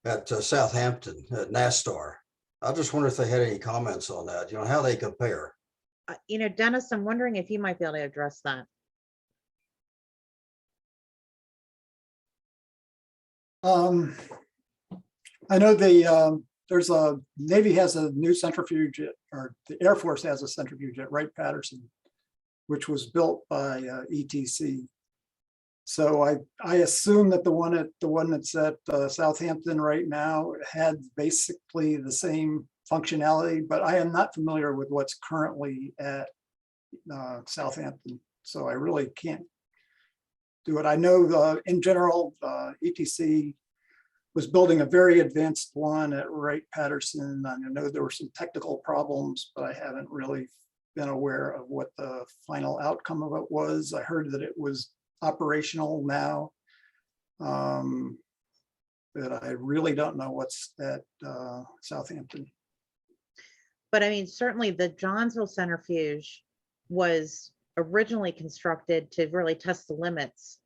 at Southampton at NASTAR. I just wonder if they had any comments on that, how they compare. Dennis, I'm wondering if you might be able to address that. I know there's a Navy has a new centrifuge, or the Air Force has a centrifuge at Wright-Patterson, which was built by ETC. So I assume that the one that's at Southampton right now had basically the same functionality, but I am not familiar with what's currently at Southampton, so I really can't do it. I know in general, ETC was building a very advanced one at Wright-Patterson. I know there were some technical problems, but I haven't really been aware of what the final outcome of it was. I heard that it was operational now, but I really don't know what's at Southampton. But I mean, certainly the Johnsville Centrifuge was originally constructed to really test the limits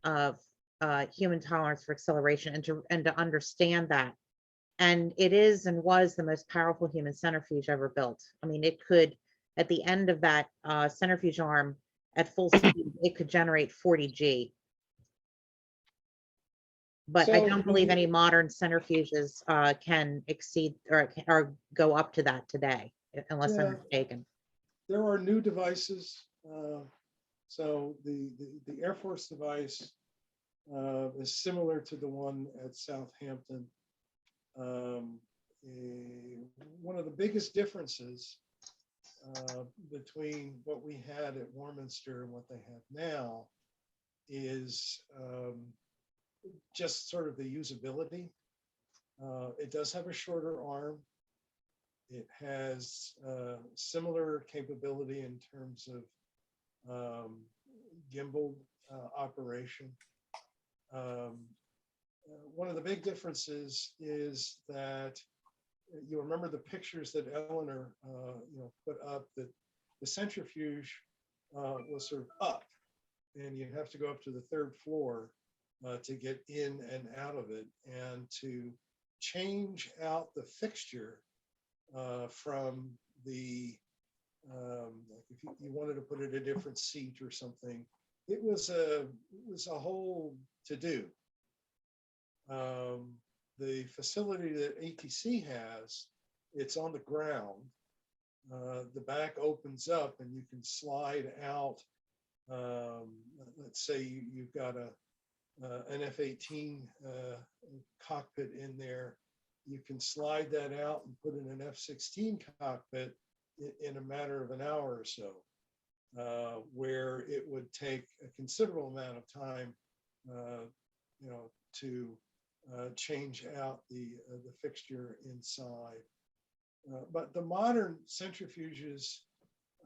of human tolerance for acceleration and to understand that. And it is and was the most powerful human centrifuge ever built. I mean, it could, at the end of that centrifuge arm at full speed, it could generate 40 G. But I So- don't believe any modern centrifuges can exceed or go up to that today, unless Yeah. I'm mistaken. There are new devices. So the Air Force device is similar to the one at Southampton. One of the biggest differences between what we had at Warminster and what they have now is just sort of the usability. It does have a shorter arm. It has similar capability in terms of gimbal operation. One of the big differences is that you remember the pictures that Eleanor put up, that the centrifuge was sort of up, and you have to go up to the third floor to get in and out of it, and to change out the fixture from the like if you wanted to put it a different seat or something, it was a whole to do. The facility that ATC has, it's on the ground. The back opens up and you can slide out. Let's say you've got an F-18 cockpit in there. You can slide that out and put in an F-16 cockpit in a matter of an hour or so, where it would take a considerable amount of time, to change out the fixture inside. But the modern centrifuges,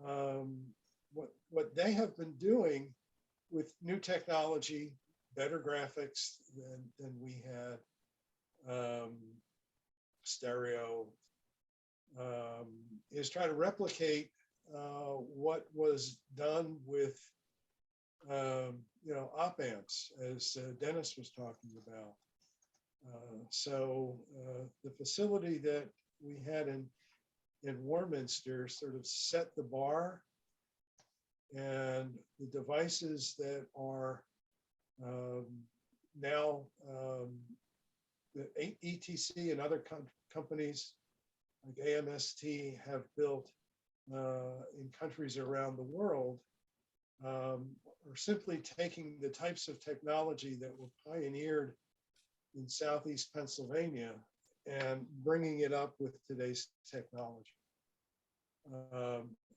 what they have been doing with new technology, better graphics than we had, stereo, is try to replicate what was done with op amps, as Dennis was talking about. So the facility that we had in Warminster sort of set the bar, and the devices that are now the ETC and other companies like AMST have built in countries around the world are simply taking the types of technology that were pioneered in Southeast Pennsylvania and bringing it up with today's technology,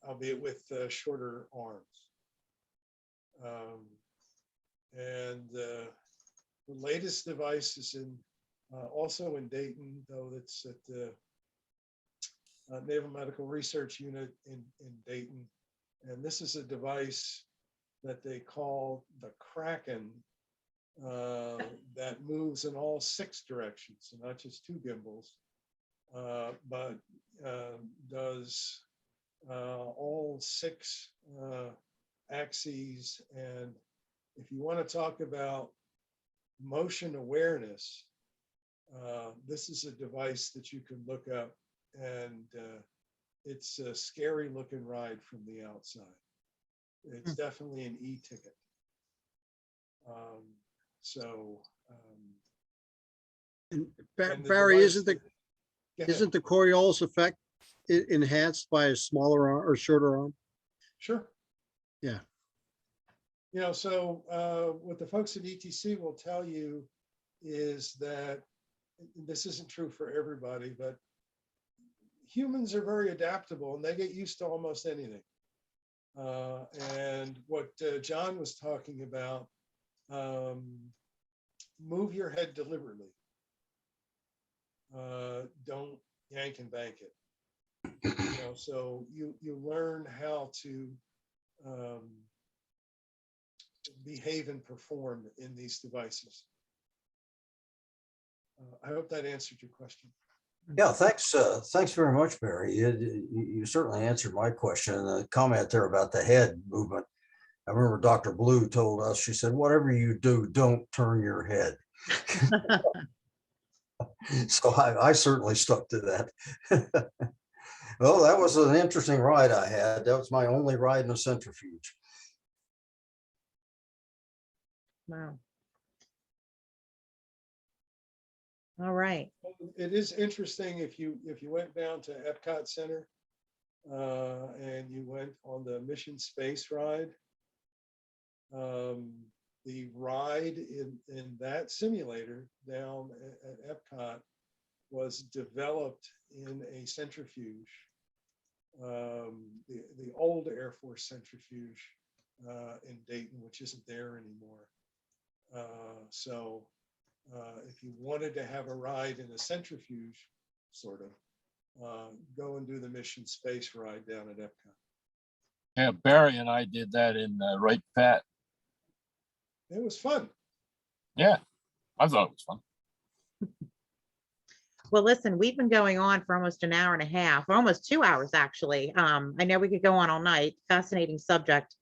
albeit with shorter arms. And the latest device is also in Dayton, though it's at the Naval Medical Research Unit in Dayton. And this is a device that they call the Kraken, that moves in all 6 directions, so not just 2 gimbals, but does all 6 axes. And if you want to talk about motion awareness, this is a device that you can look up, and it's a scary looking ride from the outside. It's definitely an e-ticket. And And the Barry, device- isn't Go ahead. the Coriolis effect enhanced by a smaller arm or shorter arm? Sure. Yeah. So what the folks at ETC will tell you is that this isn't true for everybody, but humans are very adaptable and they get used to almost anything. And what John was talking about, move your head deliberately. Don't yank and bank it. You know, so you learn how to behave and perform in these devices. I hope that answered your question. Yeah, thanks. Thanks very much, Barry. You certainly answered my question. And the comment there about the head movement. I remember Dr. Blue told us, she said, whatever you do, don't turn your head. So I certainly stuck to that. Well, that was an interesting ride I had. That was my only ride in a centrifuge. Wow. All right. It is interesting if you went down to Epcot Center and you went on the mission space ride. The ride in that simulator down at Epcot was developed in a centrifuge, the old Air Force centrifuge in Dayton, which isn't there anymore. So if you wanted to have a ride in a centrifuge, sort of, go and do the mission space ride down at Epcot. Yeah, Barry and I did that in Wright Pat. It was fun. Yeah, I thought it was fun. Well, listen, we've been going on for almost an hour and a half, almost 2 hours, actually. I know we could go on all night. Fascinating subject.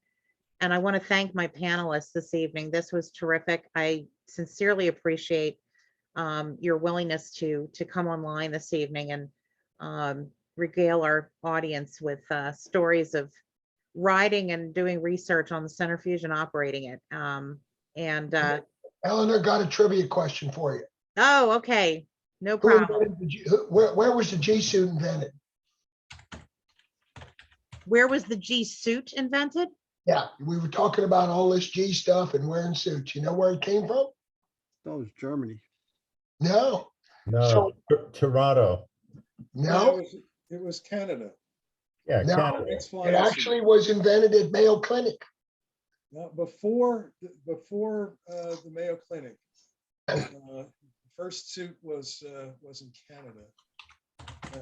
And I want to thank my panelists this evening. This was terrific. I sincerely appreciate your willingness to come online this evening and regale our audience with stories of riding and doing research on the centrifuge and operating it. Eleanor got a trivia question for you. Oh, okay. No Who problem. invented where was the G suit invented? Where was the G suit invented? Yeah, we were talking about all this G stuff and wearing suits. You know where it came from? That was Germany. No, No, Toronto. no, It was Canada. Yeah, No. Canada. It's it flying actually was invented at Mayo Clinic. before the Mayo Clinic. First suit was in Canada,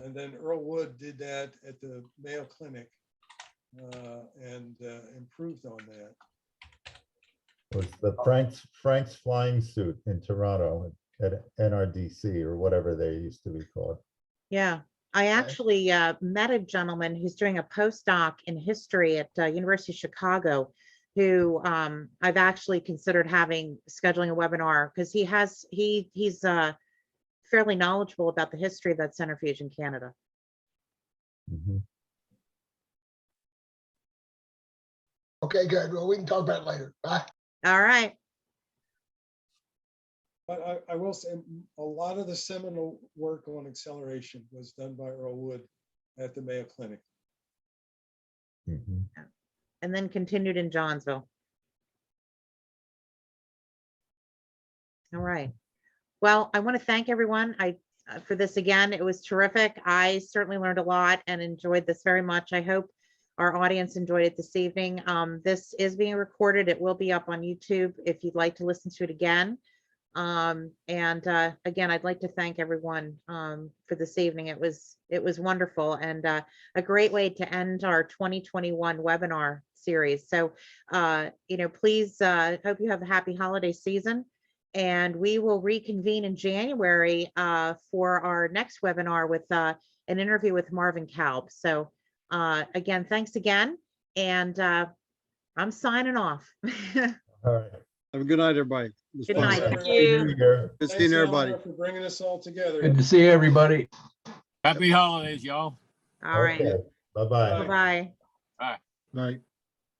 and then Earl Wood did that at the Mayo Clinic and improved on that. It was the Frank's flying suit in Toronto at NRDC or whatever they used to be called. Yeah, I actually met a gentleman who's doing a postdoc in history at University of Chicago, who I've actually considered scheduling a webinar because he's fairly knowledgeable about the history of that centrifuge in Canada. Mhm. Okay, good. Well, we can talk about it later. Bye. All right. But I will say a lot of the seminal work on acceleration was done by Earl Wood at the Mayo Clinic. Mhm. And then continued in Johnsville. All right. Well, I want to thank everyone for this again. It was terrific. I certainly learned a lot and enjoyed this very much. I hope our audience enjoyed it this evening. This is being recorded. It will be up on YouTube if you'd like to listen to it again. Again, I'd like to thank everyone for this evening. It was wonderful and a great way to end our 2021 webinar series. So, please hope you have a happy holiday season, and we will reconvene in January for our next webinar with an interview with Marvin Kalb. So, again, thanks again, and I'm signing off. All right. Have a good night, everybody. Good night. Thank Thank Happy New Year. Good Thanks, seeing everybody. Eleanor, for bringing us all together. Good to see everybody. Happy holidays, y'all. All right. Okay. Bye-bye. Bye-bye. Right.